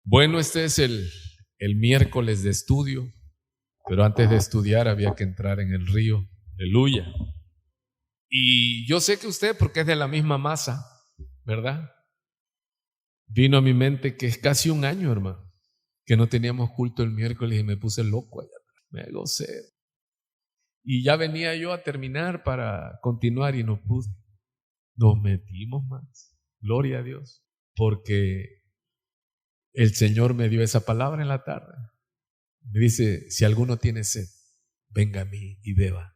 Bueno, este es el miércoles de estudio, pero antes de estudiar había que entrar en el río. Aleluya. Y yo sé que usted, porque es de la misma masa, ¿verdad? Vino a mi mente que es casi un año, hermano, que no teníamos culto el miércoles y me puse loco allá. Me gocé. Y ya venía yo a terminar para continuar y no pude. Nos metimos más. Gloria a Dios. Porque el Señor me dio esa palabra en la tarde. Me dice, si alguno tiene sed, venga a mí y beba.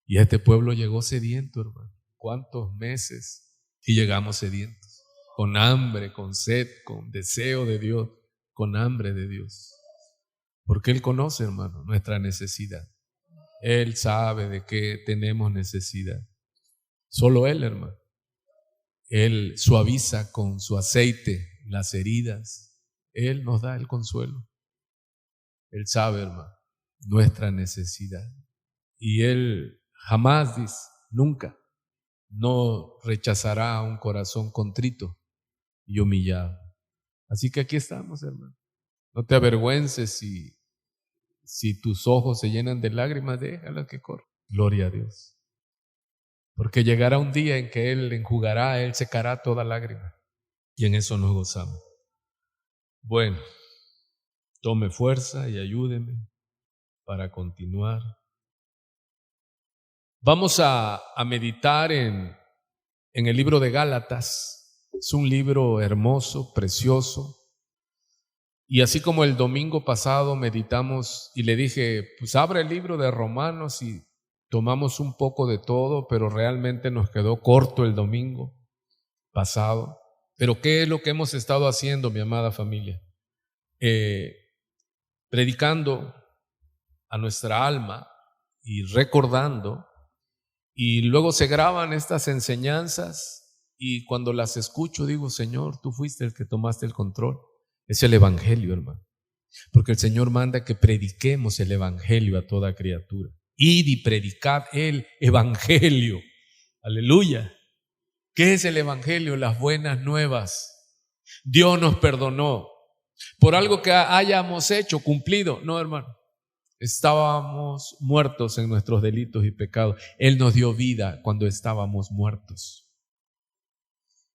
Y este pueblo llegó sediento, hermano. ¿Cuántos meses? Y llegamos sedientos. Con hambre, con sed, con deseo de Dios, con hambre de Dios. Porque Él conoce, hermano, nuestra necesidad. Él sabe de qué tenemos necesidad. Solo Él, hermano. Él suaviza con su aceite las heridas. Él nos da el consuelo. Él sabe, hermano, nuestra necesidad. Y Él jamás dice, nunca, no rechazará a un corazón contrito y humillado. Así que aquí estamos, hermano. No te avergüences si tus ojos se llenan de lágrimas, déjala que corra. Gloria a Dios. Porque llegará un día en que Él enjugará, Él secará toda lágrima. Y en eso nos gozamos. Bueno, tome fuerza y ayúdeme para continuar. Vamos a meditar en el libro de Gálatas. Es un libro hermoso, precioso. Y así como el domingo pasado meditamos y le dije, pues abre el libro de Romanos y tomamos un poco de todo, pero realmente nos quedó corto el domingo pasado. Pero ¿qué es lo que hemos estado haciendo, mi amada familia? Predicando a nuestra alma y recordando, y luego se graban estas enseñanzas y cuando las escucho digo, Señor, tú fuiste el que tomaste el control. Es el evangelio, hermano, porque el Señor manda que prediquemos el evangelio a toda criatura. Id y predicad el evangelio. Aleluya. ¿Qué es el evangelio? Las buenas nuevas. Dios nos perdonó por algo que hayamos hecho, cumplido. No, hermano. Estábamos muertos en nuestros delitos y pecados. Él nos dio vida cuando estábamos muertos.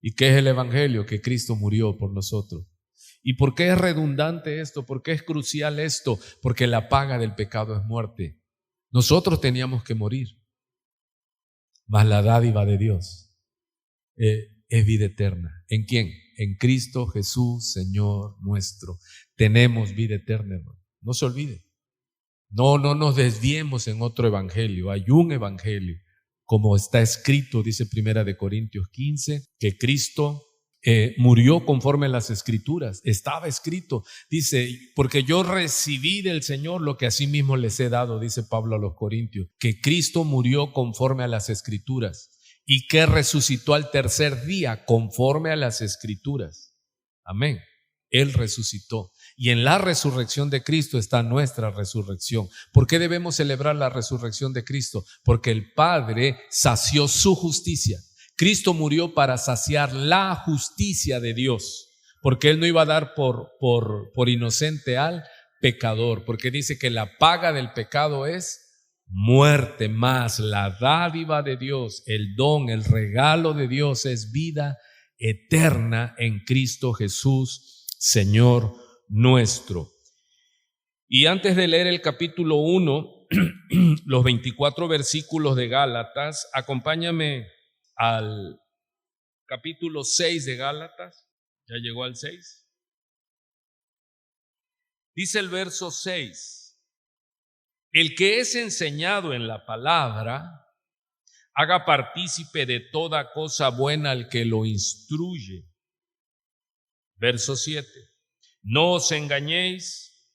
¿Y qué es el evangelio? Que Cristo murió por nosotros. ¿Y por qué es redundante esto? ¿Por qué es crucial esto? Porque la paga del pecado es muerte. Nosotros teníamos que morir, mas la dádiva de Dios es vida eterna. ¿En quién? En Cristo Jesús, Señor nuestro. Tenemos vida eterna, hermano. No se olvide. No nos desviemos en otro evangelio. Hay un evangelio, como está escrito, dice 1 Corintios 15, que Cristo murió conforme a las escrituras. Estaba escrito, dice, porque yo recibí del Señor lo que asimismo les he dado, dice Pablo a los Corintios, que Cristo murió conforme a las escrituras y que resucitó al tercer día conforme a las escrituras. Amén. Él resucitó. Y en la resurrección de Cristo está nuestra resurrección. ¿Por qué debemos celebrar la resurrección de Cristo? Porque el Padre sació su justicia. Cristo murió para saciar la justicia de Dios, porque Él no iba a dar por inocente al pecador, porque dice que la paga del pecado es muerte, más la dádiva de Dios, el don, el regalo de Dios es vida eterna en Cristo Jesús, Señor nuestro. Y antes de leer el capítulo 1, los 24 versículos de Gálatas, acompáñame al capítulo 6 de Gálatas. ¿Ya llegó al 6? Dice el verso 6: el que es enseñado en la palabra, haga partícipe de toda cosa buena al que lo instruye. Verso 7: no os engañéis,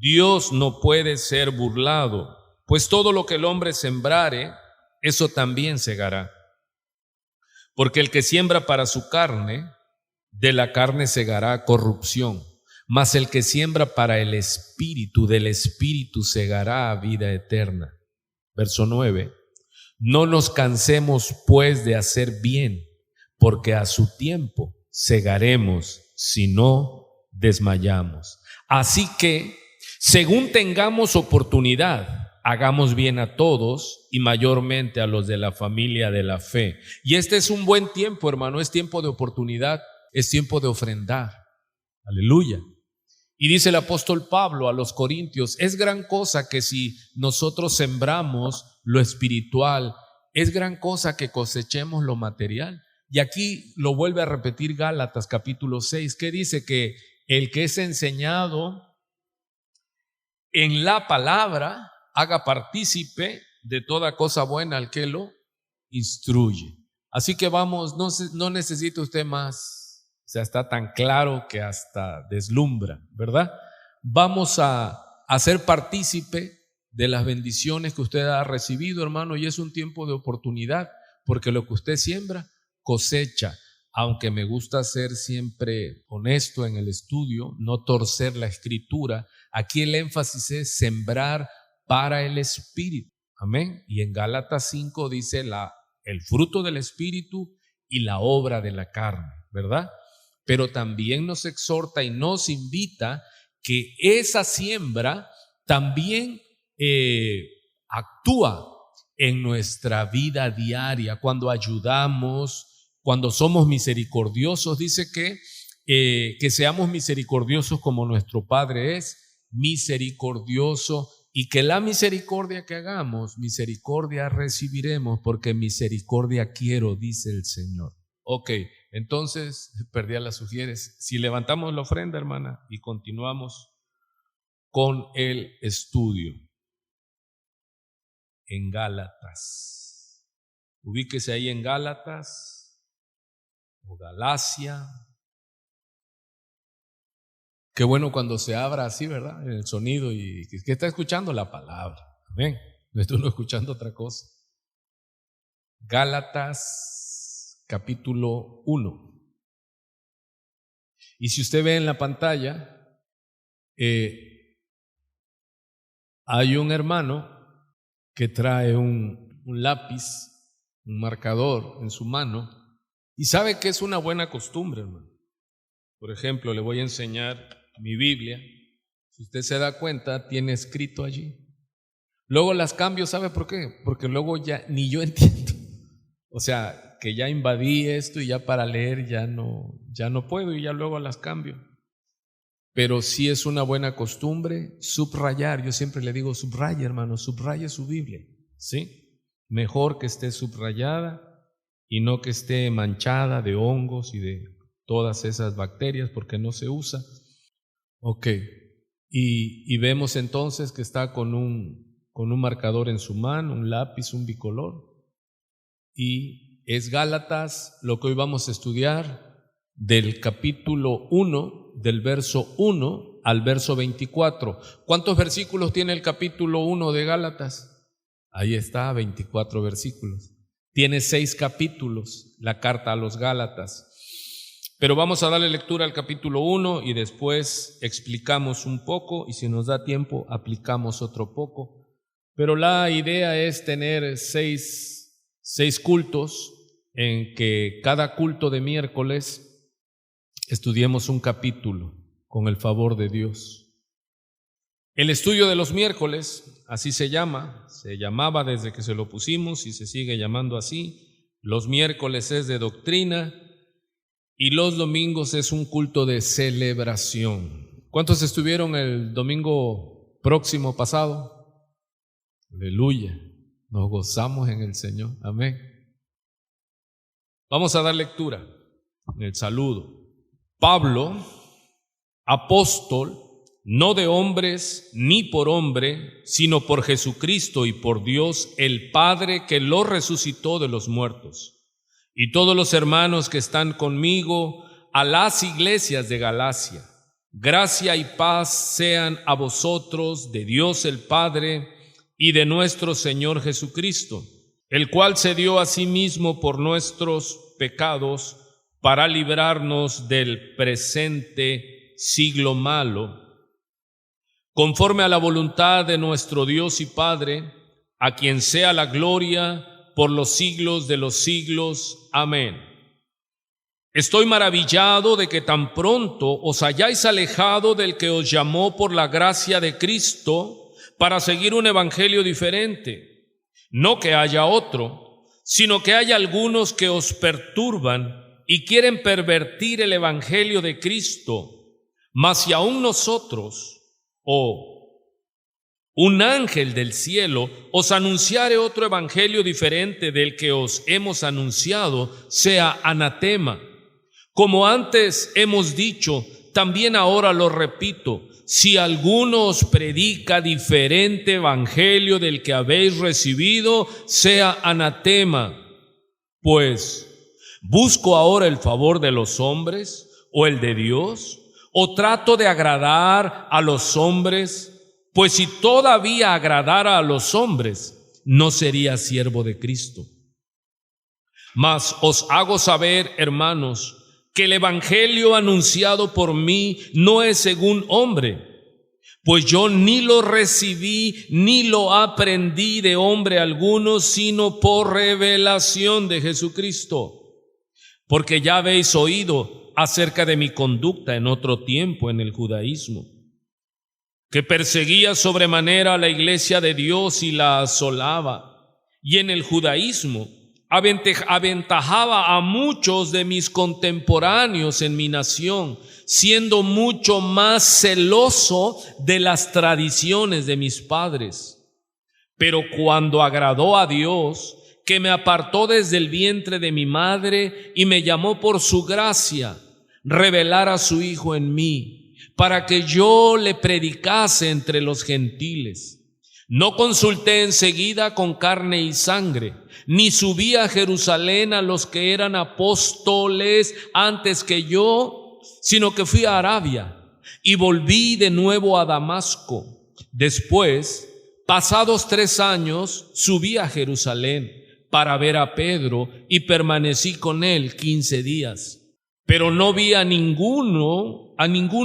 Dios no puede ser burlado, pues todo lo que el hombre sembrare, eso también segará. Porque el que siembra para su carne, de la carne segará corrupción, mas el que siembra para el Espíritu, del Espíritu segará vida eterna. Verso 9: no nos cansemos pues de hacer bien, porque a su tiempo segaremos si no desmayamos. Así que, según tengamos oportunidad, hagamos bien a todos y mayormente a los de la familia de la fe. Y este es un buen tiempo, hermano, es tiempo de oportunidad, es tiempo de ofrendar. Aleluya. Y dice el apóstol Pablo a los Corintios, es gran cosa que si nosotros sembramos lo espiritual, es gran cosa que cosechemos lo material. Y aquí lo vuelve a repetir Gálatas capítulo 6, que dice que el que es enseñado en la palabra haga partícipe de toda cosa buena al que lo instruye. Así que vamos, no necesita usted más, o sea, está tan claro que hasta deslumbra, ¿verdad? Vamos a ser partícipe de las bendiciones que usted ha recibido, hermano, y es un tiempo de oportunidad, porque lo que usted siembra, cosecha. Aunque me gusta ser siempre honesto en el estudio, no torcer la escritura, aquí el énfasis es sembrar para el Espíritu. Amén. Y en Gálatas 5 dice el fruto del Espíritu y la obra de la carne, ¿verdad? Pero también nos exhorta y nos invita que esa siembra también actúa en nuestra vida diaria, cuando ayudamos, cuando somos misericordiosos. Dice que seamos misericordiosos como nuestro Padre es misericordioso, y que la misericordia que hagamos, misericordia recibiremos, porque misericordia quiero, dice el Señor. Ok, entonces, perdí a las sugieres. Si levantamos la ofrenda, hermana, y continuamos con el estudio en Gálatas. Ubíquese ahí en Gálatas o Galacia. Qué bueno cuando se abra así, ¿verdad? En el sonido y que está escuchando la palabra. Amén. No estoy escuchando otra cosa. Gálatas capítulo 1. Y si usted ve en la pantalla, hay un hermano que trae un lápiz, un marcador en su mano, y sabe que es una buena costumbre, hermano. Por ejemplo, le voy a enseñar mi Biblia. Si usted se da cuenta, tiene escrito allí. Luego las cambio, ¿sabe por qué? Porque luego ya ni yo entiendo. O sea, que ya invadí esto y ya para leer ya no puedo y ya luego las cambio. Pero sí es una buena costumbre subrayar. Yo siempre le digo, subraye, hermano, subraye su Biblia, ¿sí? Mejor que esté subrayada y no que esté manchada de hongos y de todas esas bacterias, porque no se usa. Ok, y vemos entonces que está con un marcador en su mano, un lápiz, un bicolor, y es Gálatas, lo que hoy vamos a estudiar, del capítulo 1, del verso 1 al verso 24. ¿Cuántos versículos tiene el capítulo 1 de Gálatas? Ahí está, 24 versículos. Tiene 6 capítulos, la carta a los Gálatas. Pero vamos a darle lectura al capítulo 1 y después explicamos un poco, y si nos da tiempo aplicamos otro poco. Pero la idea es tener seis cultos, en que cada culto de miércoles estudiemos un capítulo con el favor de Dios. El estudio de los miércoles, así se llamaba desde que se lo pusimos y se sigue llamando así. Los miércoles es de doctrina y los domingos es un culto de celebración. ¿Cuántos estuvieron el domingo próximo pasado? Aleluya, nos gozamos en el Señor, amén. Vamos a dar lectura en el saludo. Pablo, apóstol, no de hombres ni por hombre, sino por Jesucristo y por Dios el Padre que lo resucitó de los muertos. Y todos los hermanos que están conmigo a las iglesias de Galacia. Gracia y paz sean a vosotros de Dios el Padre y de nuestro Señor Jesucristo, el cual se dio a sí mismo por nuestros pecados para librarnos del presente siglo malo, conforme a la voluntad de nuestro Dios y Padre, a quien sea la gloria por los siglos de los siglos. Amén. Estoy maravillado de que tan pronto os hayáis alejado del que os llamó por la gracia de Cristo para seguir un evangelio diferente. No que haya otro, sino que hay algunos que os perturban y quieren pervertir el evangelio de Cristo. Mas si aún nosotros, un ángel del cielo, os anunciare otro evangelio diferente del que os hemos anunciado, sea anatema. Como antes hemos dicho, también ahora lo repito, si alguno os predica diferente evangelio del que habéis recibido, sea anatema. Pues, ¿busco ahora el favor de los hombres o el de Dios? ¿O trato de agradar a los hombres? Pues si todavía agradara a los hombres, no sería siervo de Cristo. Mas os hago saber, hermanos, que el evangelio anunciado por mí no es según hombre, pues yo ni lo recibí ni lo aprendí de hombre alguno, sino por revelación de Jesucristo. Porque ya habéis oído acerca de mi conducta en otro tiempo en el judaísmo, que perseguía sobremanera a la iglesia de Dios y la asolaba, y en el judaísmo aventajaba a muchos de mis contemporáneos en mi nación, siendo mucho más celoso de las tradiciones de mis padres. Pero cuando agradó a Dios, que me apartó desde el vientre de mi madre y me llamó por su gracia, revelar a su Hijo en mí, para que yo le predicase entre los gentiles. No consulté enseguida con carne y sangre, ni subí a Jerusalén a los que eran apóstoles antes que yo, sino que fui a Arabia y volví de nuevo a Damasco. Después, pasados 3 años, subí a Jerusalén para ver a Pedro y permanecí con él 15 días. Pero no vi a ningún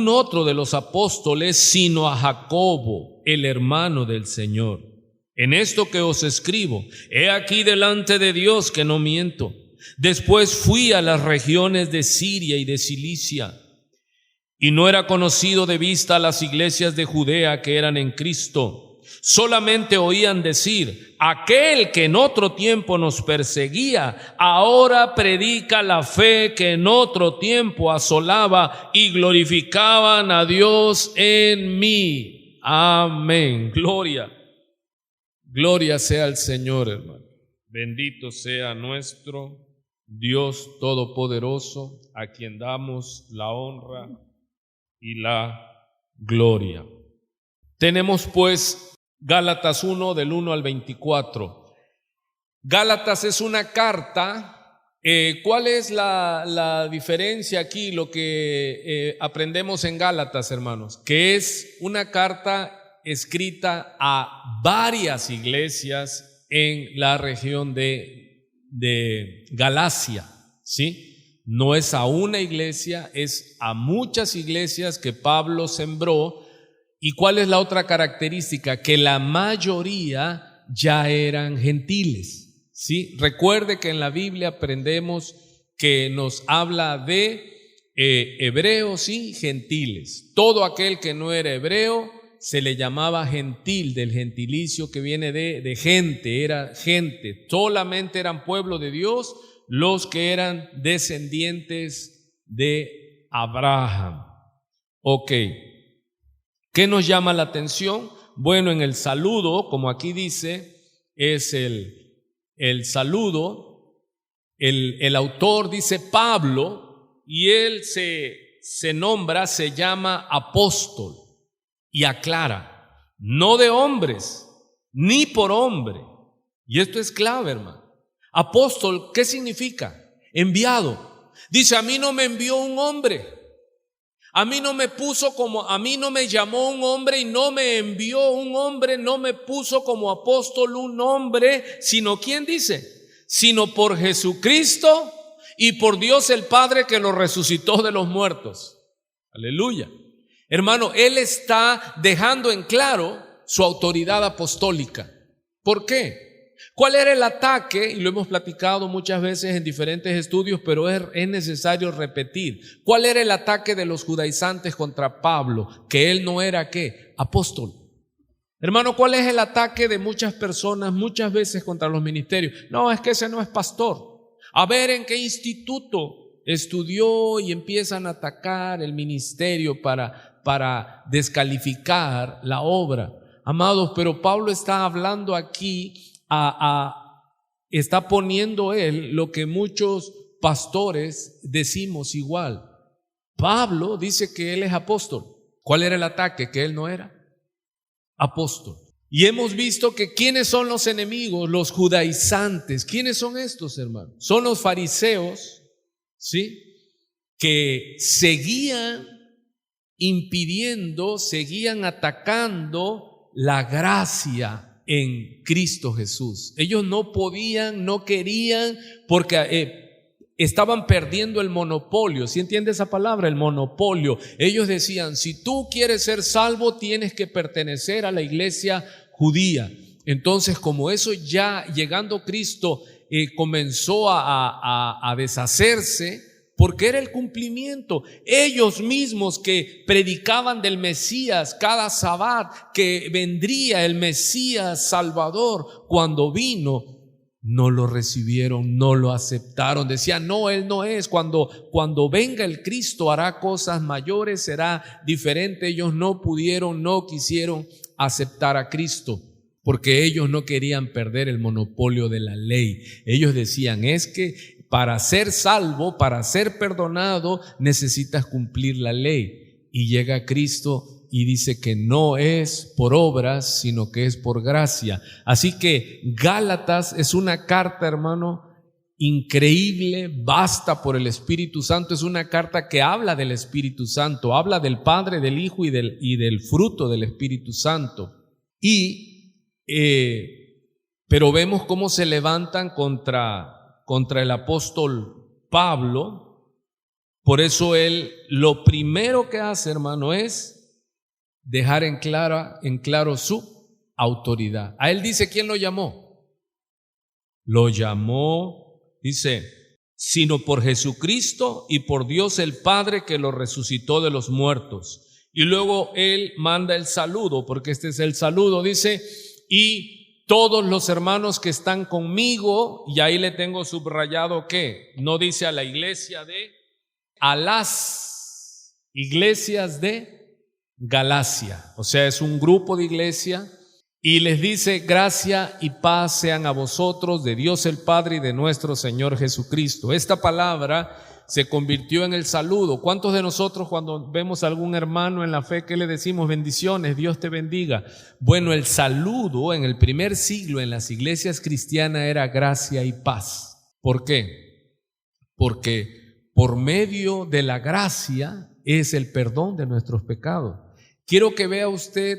otro de los apóstoles, sino a Jacobo, el hermano del Señor. En esto que os escribo, he aquí delante de Dios que no miento. Después fui a las regiones de Siria y de Cilicia, y no era conocido de vista a las iglesias de Judea que eran en Cristo. Solamente oían decir: aquel que en otro tiempo nos perseguía, ahora predica la fe que en otro tiempo asolaba, y glorificaban a Dios en mí. Amén. Gloria sea al Señor, hermano. Bendito sea nuestro Dios Todopoderoso, a quien damos la honra y la gloria. Tenemos pues Gálatas 1, del 1 al 24. Gálatas es una carta. ¿Cuál es la diferencia aquí? Lo que aprendemos en Gálatas, hermanos, que es una carta escrita a varias iglesias en la región de Galacia, ¿sí? No es a una iglesia, es a muchas iglesias que Pablo sembró. ¿Y cuál es la otra característica? Que la mayoría ya eran gentiles, ¿sí? Recuerde que en la Biblia aprendemos que nos habla de hebreos y gentiles. Todo aquel que no era hebreo se le llamaba gentil, del gentilicio que viene de gente, era gente. Solamente eran pueblo de Dios los que eran descendientes de Abraham. Ok. ¿Qué nos llama la atención? Bueno, en el saludo, como aquí dice, es el saludo, el autor dice Pablo, y él se llama apóstol, y aclara, no de hombres, ni por hombre. Y esto es clave, hermano. Apóstol, ¿qué significa? Enviado. Dice, a mí no me envió un hombre. A mí no me llamó un hombre y no me envió un hombre, no me puso como apóstol un hombre, sino ¿quién dice? Sino por Jesucristo y por Dios el Padre que lo resucitó de los muertos. Aleluya. Hermano, él está dejando en claro su autoridad apostólica. ¿Por qué? ¿Cuál era el ataque? Y lo hemos platicado muchas veces en diferentes estudios, pero es necesario repetir. ¿Cuál era el ataque de los judaizantes contra Pablo? Que él no era, ¿qué? Apóstol. Hermano, ¿cuál es el ataque de muchas personas muchas veces contra los ministerios? No, es que ese no es pastor. A ver en qué instituto estudió, y empiezan a atacar el ministerio para descalificar la obra. Amados, pero Pablo está hablando aquí, está poniendo él lo que muchos pastores decimos igual. Pablo dice que él es apóstol. ¿Cuál era el ataque? Que él no era apóstol. Y hemos visto que ¿quiénes son los enemigos? Los judaizantes. ¿Quiénes son estos, hermanos? Son los fariseos, ¿sí? Que seguían impidiendo, seguían atacando la gracia en Cristo Jesús. Ellos no podían, no querían, porque estaban perdiendo el monopolio. ¿Sí entiende esa palabra? El monopolio. Ellos decían, si tú quieres ser salvo, tienes que pertenecer a la iglesia judía. Entonces, como eso ya llegando Cristo comenzó a deshacerse, porque era el cumplimiento. Ellos mismos que predicaban del Mesías cada Sabbat, que vendría el Mesías Salvador, cuando vino, no lo recibieron, no lo aceptaron. Decían, no, Él no es. Cuando venga el Cristo hará cosas mayores, será diferente. Ellos no pudieron, no quisieron aceptar a Cristo, porque ellos no querían perder el monopolio de la ley. Ellos decían, es que para ser salvo, para ser perdonado, necesitas cumplir la ley. Y llega Cristo y dice que no es por obras, sino que es por gracia. Así que Gálatas es una carta, hermano, increíble, basta por el Espíritu Santo. Es una carta que habla del Espíritu Santo, habla del Padre, del Hijo y del fruto del Espíritu Santo. Pero vemos cómo se levantan contra el apóstol Pablo. Por eso él lo primero que hace, hermano, es dejar en claro su autoridad. A él dice, ¿quién lo llamó? Lo llamó, dice, sino por Jesucristo y por Dios el Padre que lo resucitó de los muertos. Y luego él manda el saludo, porque este es el saludo, dice, y todos los hermanos que están conmigo, y ahí le tengo subrayado que no dice a la iglesia a las iglesias de Galacia, o sea, es un grupo de iglesia, y les dice, gracia y paz sean a vosotros de Dios el Padre y de nuestro Señor Jesucristo. Esta palabra se convirtió en el saludo. ¿Cuántos de nosotros cuando vemos a algún hermano en la fe, qué le decimos? Bendiciones, Dios te bendiga. Bueno, el saludo en el primer siglo en las iglesias cristianas era gracia y paz. ¿Por qué? Porque por medio de la gracia es el perdón de nuestros pecados. Quiero que vea usted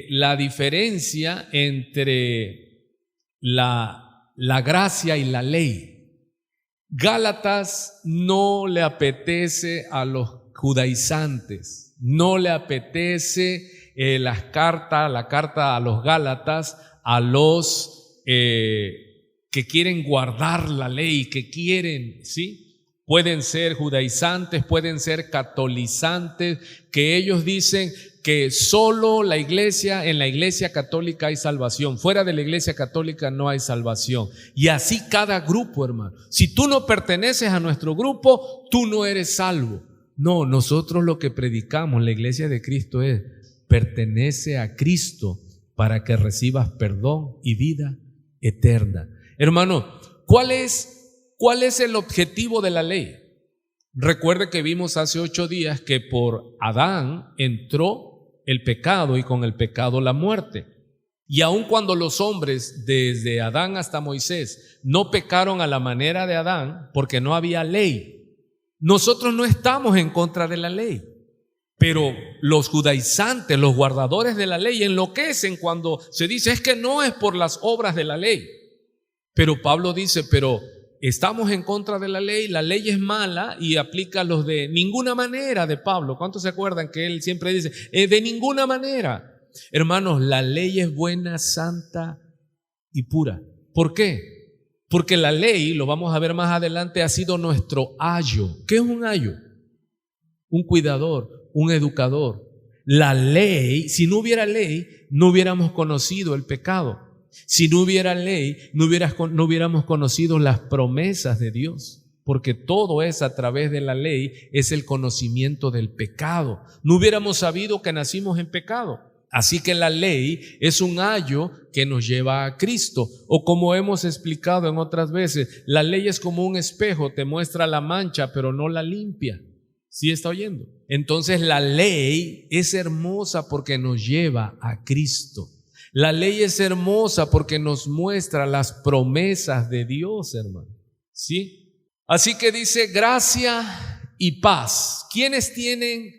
la diferencia entre la gracia y la ley. Gálatas no le apetece a los judaizantes, no le apetece la carta a los Gálatas, a los que quieren guardar la ley, que quieren, ¿sí? Pueden ser judaizantes, pueden ser catolizantes, que ellos dicen que solo en la iglesia católica hay salvación, fuera de la iglesia católica no hay salvación. Y así cada grupo, hermano. Si tú no perteneces a nuestro grupo, tú no eres salvo. No, nosotros lo que predicamos, la iglesia de Cristo es, pertenece a Cristo para que recibas perdón y vida eterna. Hermano, ¿cuál es el objetivo de la ley? Recuerde que vimos hace 8 días que por Adán entró el pecado y con el pecado la muerte. Y aun cuando los hombres desde Adán hasta Moisés no pecaron a la manera de Adán porque no había ley, nosotros no estamos en contra de la ley. Pero los judaizantes, los guardadores de la ley, enloquecen cuando se dice es que no es por las obras de la ley. Pero Pablo dice, pero estamos en contra de la ley es mala, y aplica los de ninguna manera de Pablo. ¿Cuántos se acuerdan que él siempre dice, de ninguna manera? Hermanos, la ley es buena, santa y pura. ¿Por qué? Porque la ley, lo vamos a ver más adelante, ha sido nuestro ayo. ¿Qué es un ayo? Un cuidador, un educador. La ley, si no hubiera ley, no hubiéramos conocido el pecado. Si no hubiera ley, no hubiéramos conocido las promesas de Dios. Porque todo es a través de la ley, es el conocimiento del pecado. No hubiéramos sabido que nacimos en pecado. Así que la ley es un ayo que nos lleva a Cristo. O como hemos explicado en otras veces, la ley es como un espejo, te muestra la mancha, pero no la limpia. ¿Sí está oyendo? Entonces la ley es hermosa porque nos lleva a Cristo. La ley es hermosa porque nos muestra las promesas de Dios, hermano. ¿Sí? Así que dice gracia y paz. ¿Quiénes tienen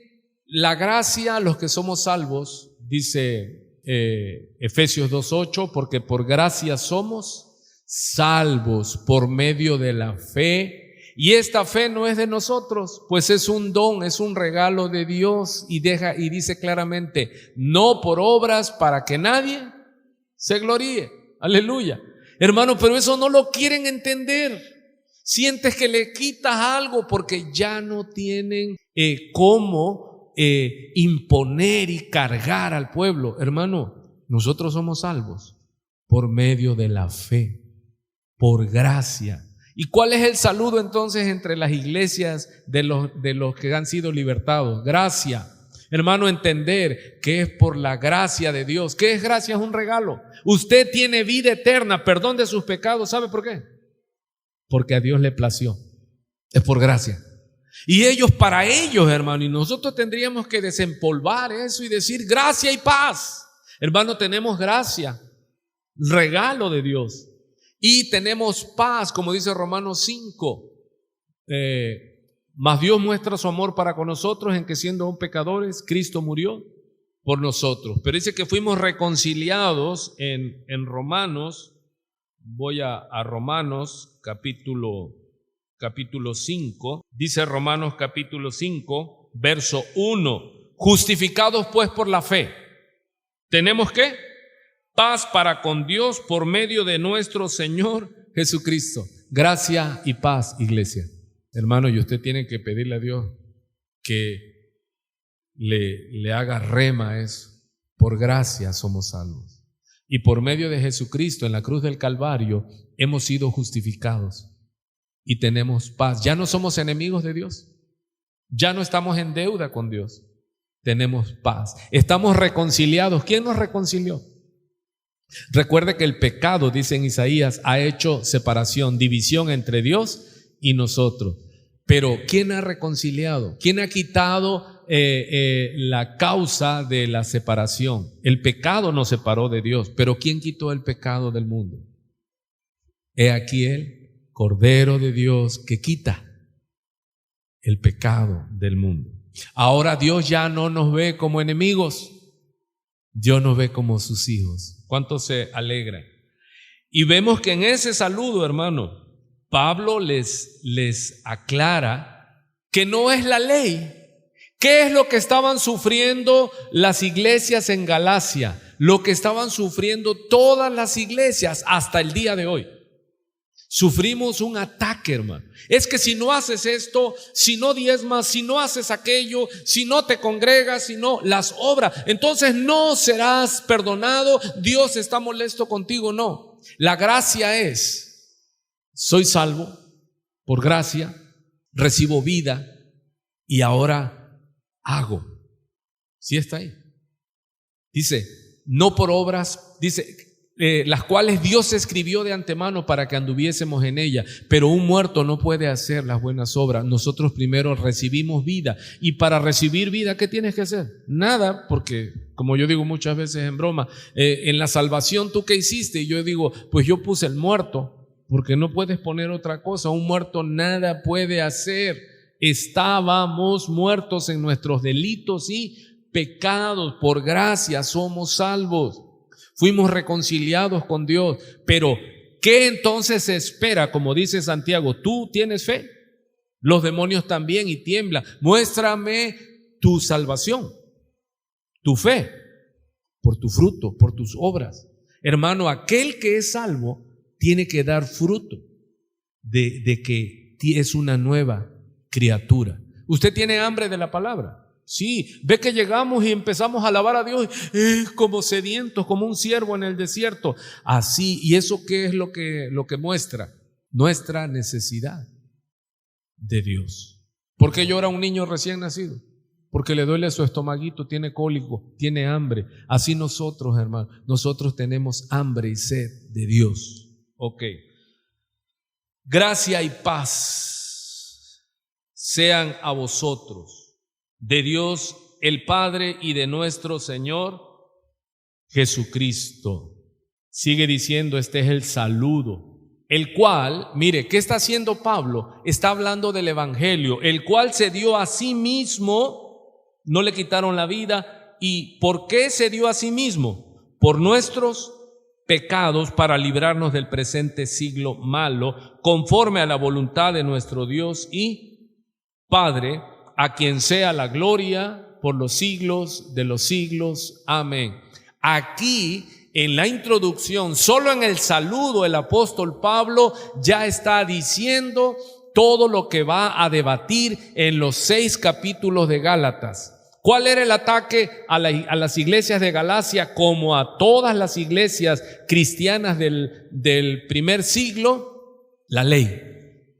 la gracia? Los que somos salvos. Dice Efesios 2:8, porque por gracia somos salvos por medio de la fe. Y esta fe no es de nosotros, pues es un don, es un regalo de Dios. Y dice claramente, no por obras para que nadie se gloríe. Aleluya. Hermano, pero eso no lo quieren entender. Sientes que le quitas algo porque ya no tienen cómo imponer y cargar al pueblo. Hermano, nosotros somos salvos por medio de la fe, por gracia. ¿Y cuál es el saludo entonces entre las iglesias de los que han sido libertados? Gracia. Hermano, entender que es por la gracia de Dios. ¿Qué es gracia? Es un regalo. Usted tiene vida eterna, perdón de sus pecados. ¿Sabe por qué? Porque a Dios le plació. Es por gracia. Y para ellos, hermano, y nosotros tendríamos que desempolvar eso y decir gracia y paz. Hermano, tenemos gracia, regalo de Dios. Y tenemos paz, como dice Romanos 5. Mas Dios muestra su amor para con nosotros en que siendo aún pecadores, Cristo murió por nosotros. Pero dice que fuimos reconciliados en Romanos. Voy a Romanos capítulo 5. Dice Romanos capítulo 5, verso 1. Justificados pues por la fe. ¿Tenemos qué? Paz para con Dios por medio de nuestro Señor Jesucristo. Gracia y paz, iglesia. Hermano, y usted tiene que pedirle a Dios que le haga rema a eso. Por gracia somos salvos. Y por medio de Jesucristo en la cruz del Calvario hemos sido justificados y tenemos paz. Ya no somos enemigos de Dios. Ya no estamos en deuda con Dios. Tenemos paz. Estamos reconciliados. ¿Quién nos reconcilió? Recuerde que el pecado, dice en Isaías, ha hecho separación, división entre Dios y nosotros. Pero ¿quién ha reconciliado? ¿Quién ha quitado la causa de la separación? El pecado nos separó de Dios, pero ¿quién quitó el pecado del mundo? He aquí el Cordero de Dios que quita el pecado del mundo. Ahora Dios ya no nos ve como enemigos, Dios nos ve como sus hijos. ¿Cuánto se alegra? Y vemos que en ese saludo, hermano, Pablo les aclara que no es la ley. ¿Qué es lo que estaban sufriendo las iglesias en Galacia? Lo que estaban sufriendo todas las iglesias hasta el día de hoy. Sufrimos un ataque, hermano. Es que si no haces esto, si no diezmas, si no haces aquello, si no te congregas, si no las obras, entonces no serás perdonado. Dios está molesto contigo. No. La gracia es, soy salvo por gracia, recibo vida y ahora hago. ¿Sí está ahí? Dice, no por obras, dice, las cuales Dios escribió de antemano para que anduviésemos en ella, pero un muerto no puede hacer las buenas obras. Nosotros primero recibimos vida, y para recibir vida, ¿qué tienes que hacer? Nada, porque como yo digo muchas veces en broma, en la salvación, ¿tú qué hiciste? Y yo digo, pues yo puse el muerto, porque no puedes poner otra cosa. Un muerto nada puede hacer. Estábamos muertos en nuestros delitos y pecados, por gracia somos salvos. Fuimos reconciliados con Dios, pero ¿qué entonces se espera? Como dice Santiago, ¿tú tienes fe? Los demonios también y tiemblan. Muéstrame tu salvación, tu fe, por tu fruto, por tus obras. Hermano, aquel que es salvo tiene que dar fruto de que es una nueva criatura. ¿Usted tiene hambre de la palabra? Sí, ve que llegamos y empezamos a alabar a Dios como sedientos, como un ciervo en el desierto. Así, ¿y eso qué es lo que muestra? Nuestra necesidad de Dios. ¿Por qué llora un niño recién nacido? Porque le duele su estomaguito, tiene cólico, tiene hambre. Así nosotros, hermano, nosotros tenemos hambre y sed de Dios. Ok. Gracia y paz sean a vosotros, de Dios el Padre y de nuestro Señor Jesucristo. Sigue diciendo, este es el saludo, el cual, mire, ¿qué está haciendo Pablo? Está hablando del Evangelio, el cual se dio a sí mismo, no le quitaron la vida. ¿Y por qué se dio a sí mismo? Por nuestros pecados, para librarnos del presente siglo malo, conforme a la voluntad de nuestro Dios y Padre, a quien sea la gloria por los siglos de los siglos. Amén. Aquí en la introducción, solo en el saludo, el apóstol Pablo ya está diciendo todo lo que va a debatir en los 6 capítulos de Gálatas. ¿Cuál era el ataque a las iglesias de Galacia, como a todas las iglesias cristianas del primer siglo? La ley.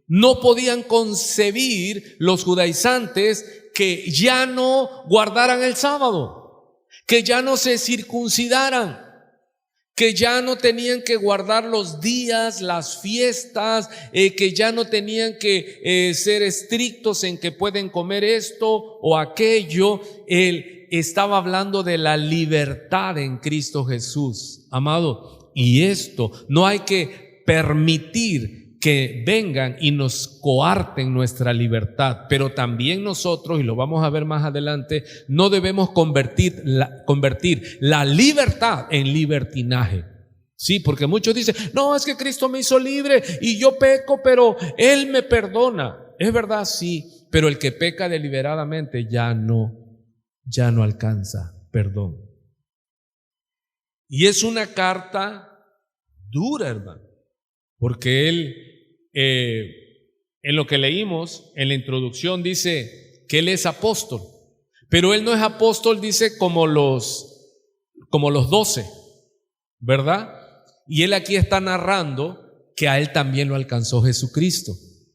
No podían concebir los judaizantes que ya no guardaran el sábado, que ya no se circuncidaran, que ya no tenían que guardar los días, las fiestas, que ya no tenían que ser estrictos en que pueden comer esto o aquello. Él estaba hablando de la libertad en Cristo Jesús, amado, y esto no hay que permitir que vengan y nos coarten nuestra libertad, pero también nosotros, y lo vamos a ver más adelante, no debemos convertir la libertad en libertinaje. Sí, porque muchos dicen, no, es que Cristo me hizo libre y yo peco, pero Él me perdona. Es verdad, sí, pero el que peca deliberadamente ya no alcanza perdón. Y es una carta dura, hermano, porque él, en lo que leímos en la introducción, dice que él es apóstol, pero él no es apóstol, dice, como los 12, ¿verdad? Y él aquí está narrando que a él también lo alcanzó Jesucristo.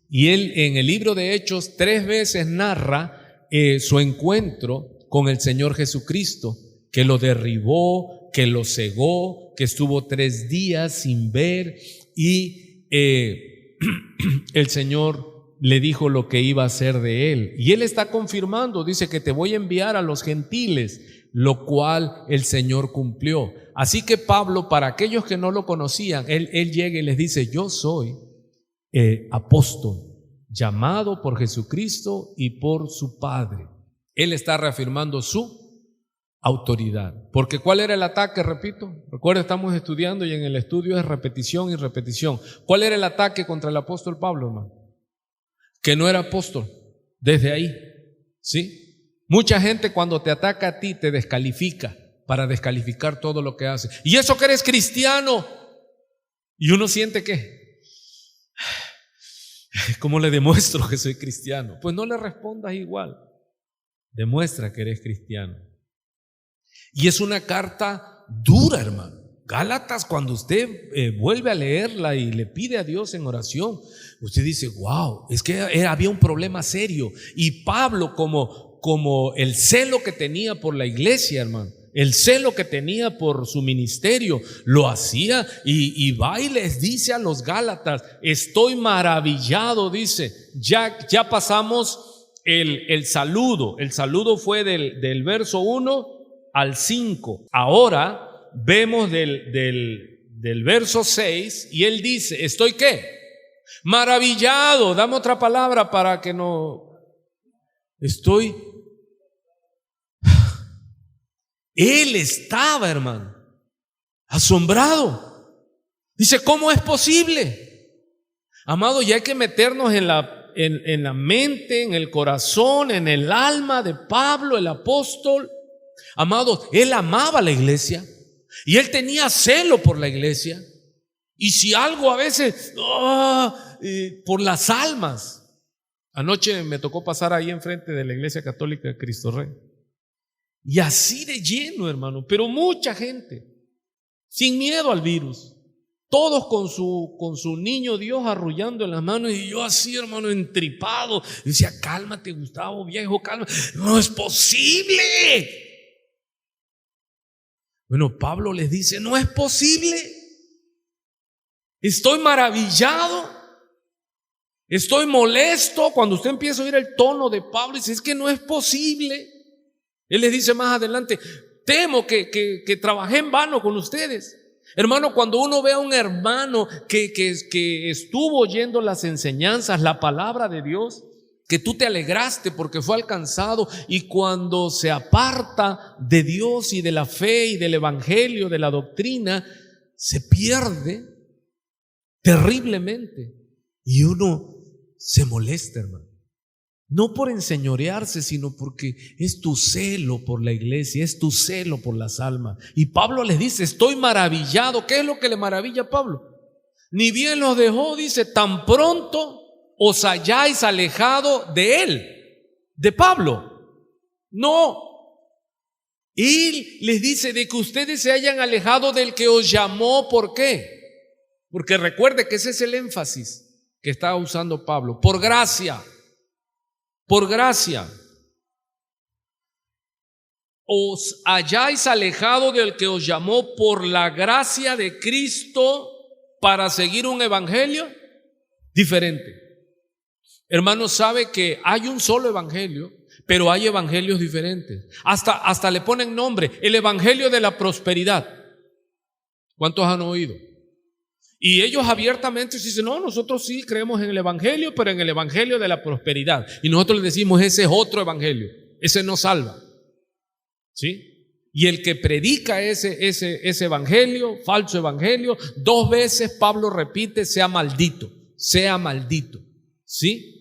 Y él en el libro de Hechos 3 veces narra su encuentro con el Señor Jesucristo, que lo derribó, que lo cegó, que estuvo 3 días sin ver, y el Señor le dijo lo que iba a hacer de él. Y él está confirmando, dice que te voy a enviar a los gentiles, lo cual el Señor cumplió. Así que Pablo, para aquellos que no lo conocían, él llega y les dice, yo soy apóstol, llamado por Jesucristo y por su Padre. Él está reafirmando su autoridad. Porque ¿cuál era el ataque? Repito, recuerda, estamos estudiando y en el estudio es repetición y repetición. ¿Cuál era el ataque contra el apóstol Pablo, hermano? Que no era apóstol. Desde ahí, ¿sí? Mucha gente cuando te ataca a ti te descalifica para descalificar todo lo que hace. ¿Y eso que eres cristiano? Y uno siente que, ¿cómo le demuestro que soy cristiano? Pues no le respondas igual. Demuestra que eres cristiano. Y es una carta dura, hermano. Gálatas, cuando usted vuelve a leerla y le pide a Dios en oración, usted dice, wow, es que había un problema serio. Y Pablo, como el celo que tenía por la iglesia, hermano, el celo que tenía por su ministerio, lo hacía y va y les dice a los Gálatas, estoy maravillado, dice, ya pasamos el saludo. El saludo fue del verso 1 al 5. Ahora vemos del verso 6 y él dice, ¿estoy qué? Maravillado. Dame otra palabra para que no... Estoy... Él estaba, hermano, asombrado. Dice, ¿cómo es posible? Amado, ya hay que meternos en la mente, en el corazón, en el alma de Pablo, el apóstol. Amado, él amaba la iglesia y él tenía celo por la iglesia. Y si algo a veces, por las almas. Anoche me tocó pasar ahí enfrente de la Iglesia Católica de Cristo Rey. Y así de lleno, hermano, pero mucha gente, sin miedo al virus. Todos con su niño Dios arrullando en las manos, y yo así, hermano, entripado. Y decía, cálmate, Gustavo, viejo, cálmate. No es posible. Bueno, Pablo les dice, no es posible. Estoy maravillado. Estoy molesto. Cuando usted empieza a oír el tono de Pablo, dice, es que no es posible. Él les dice más adelante, temo que trabajé en vano con ustedes. Hermano, cuando uno ve a un hermano que estuvo oyendo las enseñanzas, la palabra de Dios, que tú te alegraste porque fue alcanzado, y cuando se aparta de Dios y de la fe y del evangelio, de la doctrina, se pierde terriblemente. Y uno se molesta, hermano. No por enseñorearse, sino porque es tu celo por la iglesia, es tu celo por las almas. Y Pablo les dice, estoy maravillado. ¿Qué es lo que le maravilla a Pablo? Ni bien los dejó, dice, tan pronto os hayáis alejado de él, de Pablo. No. Él les dice de que ustedes se hayan alejado del que os llamó. ¿Por qué? Porque recuerde que ese es el énfasis que está usando Pablo. Por gracia. Por gracia. Os hayáis alejado del que os llamó por la gracia de Cristo para seguir un evangelio diferente. Hermanos, sabe que hay un solo evangelio, pero hay evangelios diferentes. Hasta le ponen nombre, el evangelio de la prosperidad. ¿Cuántos han oído? Y ellos abiertamente dicen, no, nosotros sí creemos en el evangelio, pero en el evangelio de la prosperidad. Y nosotros les decimos, ese es otro evangelio, ese no salva. ¿Sí? Y el que predica ese evangelio, falso evangelio, 2 veces Pablo repite, sea maldito, sea maldito. ¿Sí?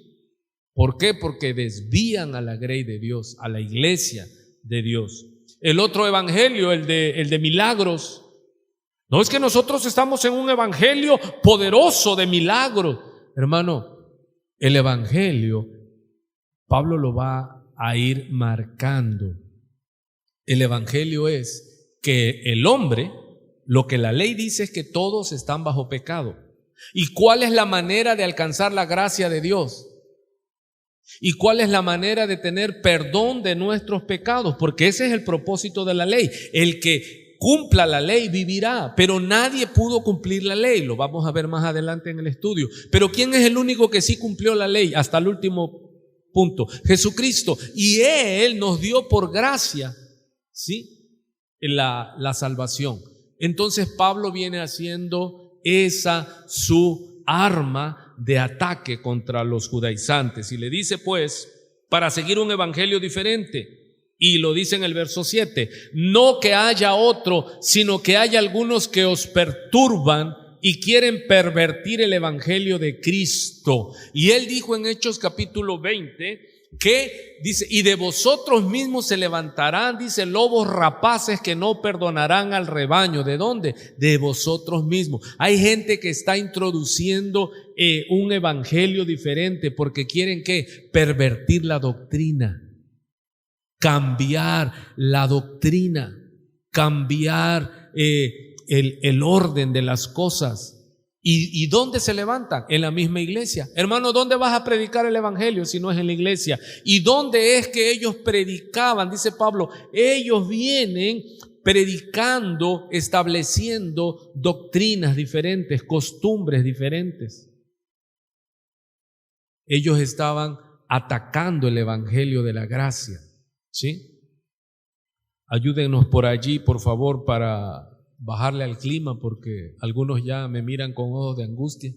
¿Por qué? Porque desvían a la grey de Dios, a la iglesia de Dios. El otro evangelio, el de milagros. No es que nosotros estamos en un evangelio poderoso de milagros. Hermano, el evangelio, Pablo lo va a ir marcando. El evangelio es que el hombre, lo que la ley dice es que todos están bajo pecado. ¿Y cuál es la manera de alcanzar la gracia de Dios? ¿Y cuál es la manera de tener perdón de nuestros pecados? Porque ese es el propósito de la ley. El que cumpla la ley vivirá, pero nadie pudo cumplir la ley. Lo vamos a ver más adelante en el estudio. Pero ¿quién es el único que sí cumplió la ley? Hasta el último punto, Jesucristo. Y Él nos dio por gracia, ¿sí?, la salvación. Entonces Pablo viene haciendo esa su arma de ataque contra los judaizantes. Y le dice, pues, para seguir un evangelio diferente. Y lo dice en el verso 7, no que haya otro, sino que hay algunos que os perturban y quieren pervertir el evangelio de Cristo. Y él dijo en Hechos capítulo 20 que dice, y de vosotros mismos se levantarán, dice, lobos rapaces que no perdonarán al rebaño. ¿De dónde? De vosotros mismos. Hay gente que está introduciendo un evangelio diferente porque quieren ¿qué? Pervertir la doctrina. Cambiar la doctrina, cambiar el orden de las cosas. ¿Y dónde se levantan? En la misma iglesia. Hermano, ¿dónde vas a predicar el evangelio si no es en la iglesia? ¿Y dónde es que ellos predicaban? Dice Pablo, ellos vienen predicando, estableciendo doctrinas diferentes, costumbres diferentes. Ellos estaban atacando el evangelio de la gracia. ¿Sí? Ayúdenos por allí, por favor, para bajarle al clima, porque algunos ya me miran con ojos de angustia.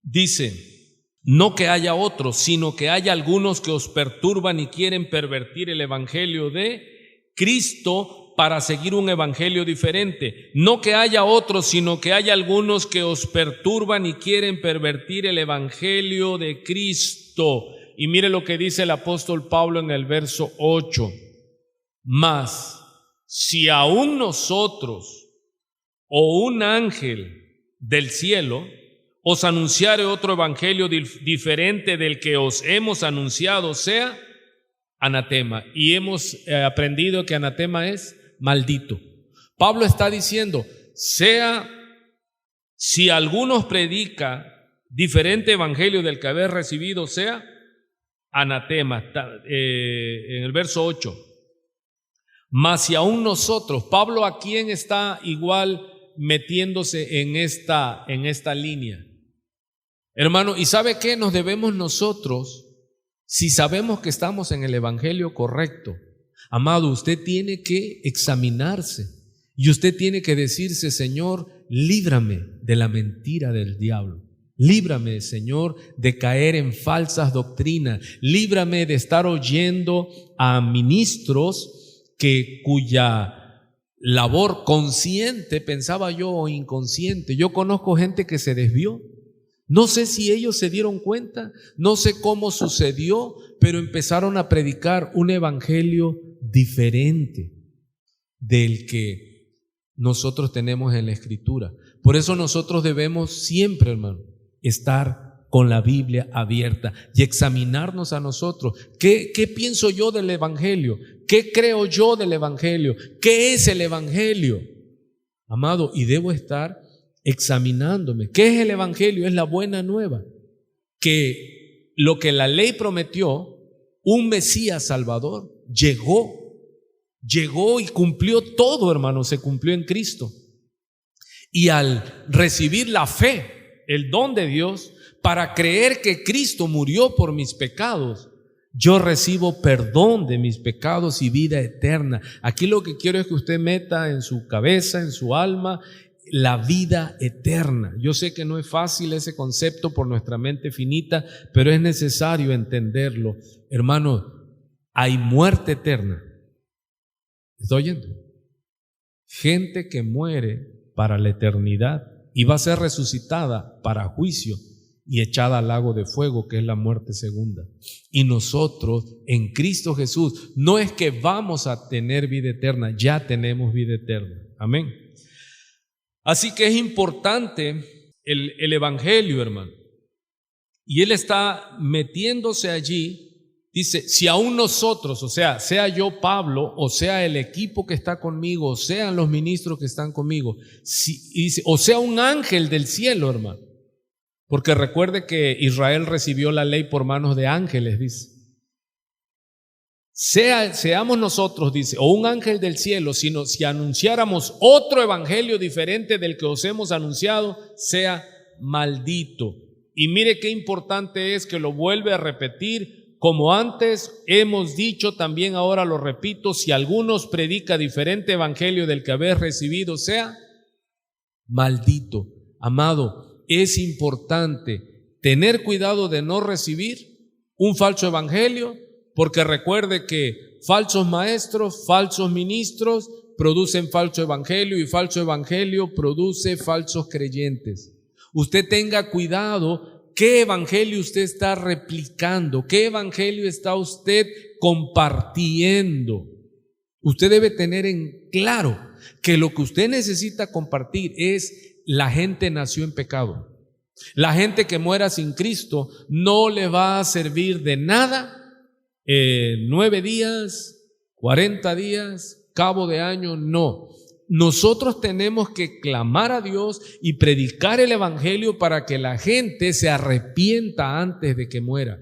Dice, no que haya otros, sino que haya algunos que os perturban y quieren pervertir el evangelio de Cristo para seguir un evangelio diferente. No que haya otros, sino que haya algunos que os perturban y quieren pervertir el evangelio de Cristo. Y mire lo que dice el apóstol Pablo en el verso 8. Mas, si aún nosotros o un ángel del cielo os anunciare otro evangelio diferente del que os hemos anunciado, sea anatema. Y hemos aprendido que anatema es maldito. Pablo está diciendo, si alguno predica diferente evangelio del que habéis recibido, sea anatema. En el verso 8. Mas si aún nosotros, Pablo, ¿a quién está igual metiéndose en esta línea? Hermano, ¿y sabe qué nos debemos nosotros? Si sabemos que estamos en el evangelio correcto, amado, usted tiene que examinarse y usted tiene que decirse, Señor, líbrame de la mentira del diablo. Líbrame, Señor, de caer en falsas doctrinas. Líbrame de estar oyendo a ministros cuya labor consciente, pensaba yo, o inconsciente. Yo conozco gente que se desvió. No sé si ellos se dieron cuenta, no sé cómo sucedió, pero empezaron a predicar un evangelio diferente del que nosotros tenemos en la Escritura. Por eso nosotros debemos siempre, hermano, estar con la Biblia abierta y examinarnos a nosotros. ¿Qué pienso yo del evangelio? ¿Qué creo yo del evangelio? ¿Qué es el evangelio? Amado, y debo estar examinándome. ¿Qué es el evangelio? Es la buena nueva, que lo que la ley prometió, un Mesías Salvador, llegó y cumplió todo, hermano, se cumplió en Cristo. Y al recibir la fe, el don de Dios, para creer que Cristo murió por mis pecados, yo recibo perdón de mis pecados y vida eterna. Aquí lo que quiero es que usted meta en su cabeza, en su alma, la vida eterna. Yo sé que no es fácil ese concepto por nuestra mente finita, pero es necesario entenderlo. Hermano, hay muerte eterna. ¿Está oyendo? Gente que muere para la eternidad y va a ser resucitada para juicio y echada al lago de fuego, que es la muerte segunda. Y nosotros en Cristo Jesús no es que vamos a tener vida eterna, ya tenemos vida eterna. Amén. Así que es importante el evangelio, hermano. Y él está metiéndose allí, dice, si aún nosotros, o sea yo Pablo, o sea el equipo que está conmigo, o sean los ministros que están conmigo, dice, o sea un ángel del cielo, hermano. Porque recuerde que Israel recibió la ley por manos de ángeles, dice. Seamos nosotros, dice, o un ángel del cielo, sino si anunciáramos otro evangelio diferente del que os hemos anunciado, sea maldito. Y mire qué importante es que lo vuelve a repetir, como antes hemos dicho, también ahora lo repito, si alguno os predica diferente evangelio del que habéis recibido, sea maldito. Amado, es importante tener cuidado de no recibir un falso evangelio, porque recuerde que falsos maestros, falsos ministros producen falso evangelio y falso evangelio produce falsos creyentes. Usted tenga cuidado qué evangelio usted está replicando, qué evangelio está usted compartiendo. Usted debe tener en claro que lo que usted necesita compartir es: la gente nació en pecado. La gente que muera sin Cristo no le va a servir de nada 9 días, 40 días, cabo de año, no. Nosotros tenemos que clamar a Dios y predicar el evangelio para que la gente se arrepienta antes de que muera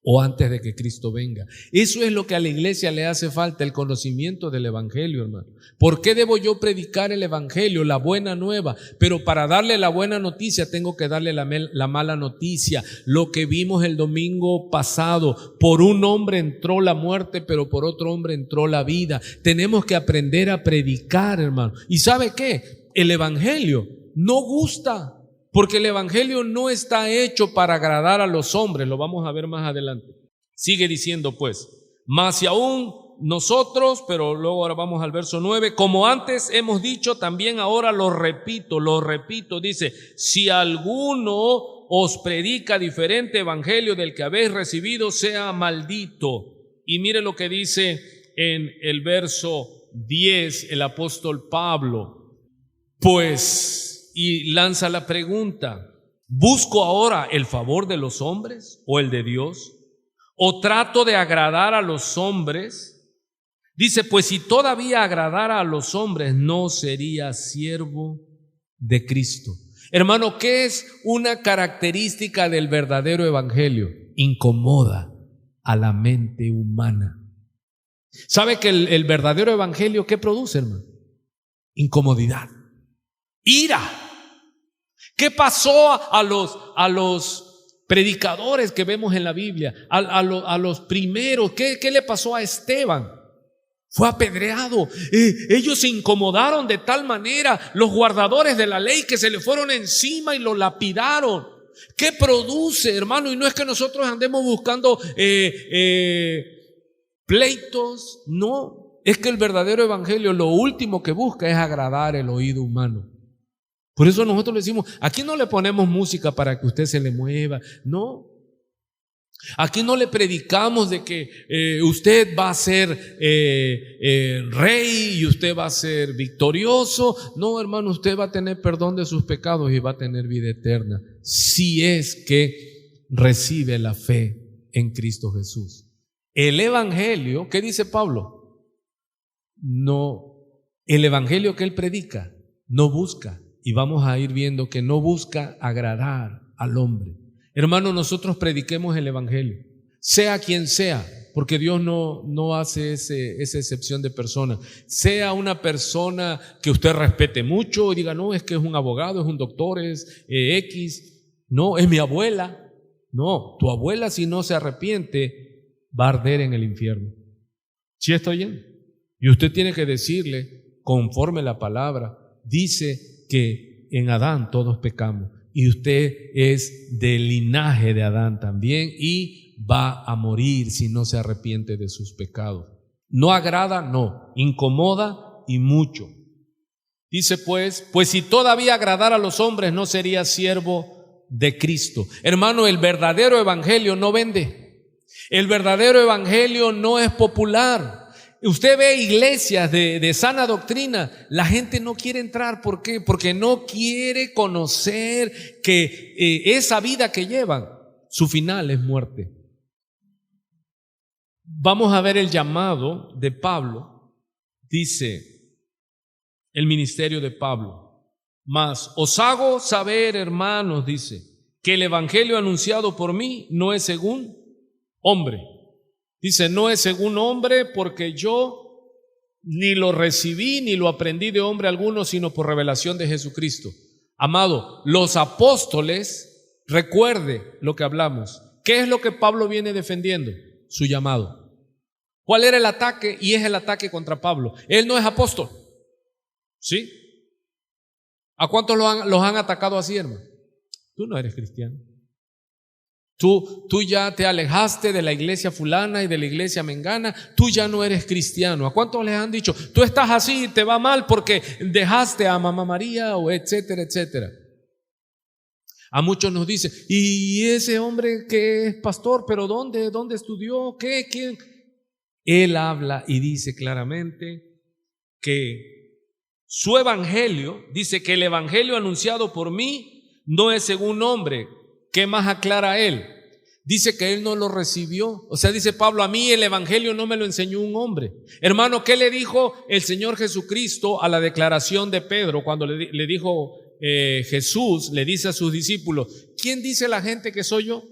o antes de que Cristo venga. Eso es lo que a la iglesia le hace falta, el conocimiento del evangelio, hermano. ¿Por qué debo yo predicar el evangelio, la buena nueva? Pero para darle la buena noticia tengo que darle la mala noticia. Lo que vimos el domingo pasado: por un hombre entró la muerte, pero por otro hombre entró la vida. Tenemos que aprender a predicar, hermano. ¿Y sabe qué? El evangelio no gusta, porque el evangelio no está hecho para agradar a los hombres. Lo vamos a ver más adelante. Sigue diciendo pues: mas si aún nosotros, pero luego ahora vamos al verso 9, como antes hemos dicho, también ahora lo repito, dice: si alguno os predica diferente evangelio del que habéis recibido, sea maldito. Y mire lo que dice en el verso 10 el apóstol Pablo: Pues, y lanza la pregunta, ¿busco ahora el favor de los hombres o el de Dios? ¿O trato de agradar a los hombres? Dice, pues si todavía agradara a los hombres, no sería siervo de Cristo. Hermano, ¿qué es una característica del verdadero evangelio? Incomoda a la mente humana. ¿Sabe que el verdadero evangelio qué produce, hermano? Incomodidad, ira. ¿Qué pasó a los predicadores que vemos en la Biblia? A los primeros. ¿Qué le pasó a Esteban? Fue apedreado. Ellos se incomodaron de tal manera, los guardadores de la ley, que se le fueron encima y lo lapidaron. ¿Qué produce, hermano? Y no es que nosotros andemos buscando pleitos, no. Es que el verdadero evangelio lo último que busca es agradar el oído humano. Por eso nosotros le decimos, aquí no le ponemos música para que usted se le mueva, no. Aquí no le predicamos de que usted va a ser rey y usted va a ser victorioso. No, hermano, usted va a tener perdón de sus pecados y va a tener vida eterna, si es que recibe la fe en Cristo Jesús. El evangelio, ¿qué dice Pablo? No, el evangelio que él predica no busca, y vamos a ir viendo que no busca agradar al hombre. Hermano, nosotros prediquemos el evangelio, sea quien sea, porque Dios no hace esa excepción de personas. Sea una persona que usted respete mucho y diga, no, es que es un abogado, es un doctor, es X, no, es mi abuela. No, tu abuela, si no se arrepiente, va a arder en el infierno. ¿Sí estoy bien? Y usted tiene que decirle, conforme la palabra, dice que en Adán todos pecamos. Y usted es del linaje de Adán también y va a morir si no se arrepiente de sus pecados. No agrada, no, incomoda y mucho. Dice pues si todavía agradara a los hombres, no sería siervo de Cristo. Hermano, el verdadero evangelio no vende. El verdadero evangelio no es popular. Usted ve iglesias de sana doctrina, la gente no quiere entrar. ¿Por qué? Porque no quiere conocer que esa vida que llevan, su final es muerte. Vamos a ver el llamado de Pablo. Dice el ministerio de Pablo: mas os hago saber, hermanos, dice, que el evangelio anunciado por mí no es según hombre. Dice, no es según hombre, porque yo ni lo recibí ni lo aprendí de hombre alguno, sino por revelación de Jesucristo. Amado, los apóstoles, recuerde lo que hablamos. ¿Qué es lo que Pablo viene defendiendo? Su llamado. ¿Cuál era el ataque? Y es el ataque contra Pablo. Él no es apóstol. ¿Sí? ¿A cuántos los han atacado así, hermano? Tú no eres cristiano. Tú ya te alejaste de la iglesia fulana y de la iglesia mengana, tú ya no eres cristiano. ¿A cuántos les han dicho, tú estás así y te va mal porque dejaste a mamá María o etcétera, etcétera? A muchos nos dicen, ¿y ese hombre que es pastor, pero dónde estudió? ¿Qué? ¿Quién? Él habla y dice claramente que su evangelio, dice que el evangelio anunciado por mí no es según hombre. ¿Qué más aclara él? Dice que él no lo recibió. O sea, dice Pablo, a mí el evangelio no me lo enseñó un hombre. Hermano, ¿qué le dijo el Señor Jesucristo a la declaración de Pedro cuando le dijo Jesús, le dice a sus discípulos, ¿quién dice la gente que soy yo?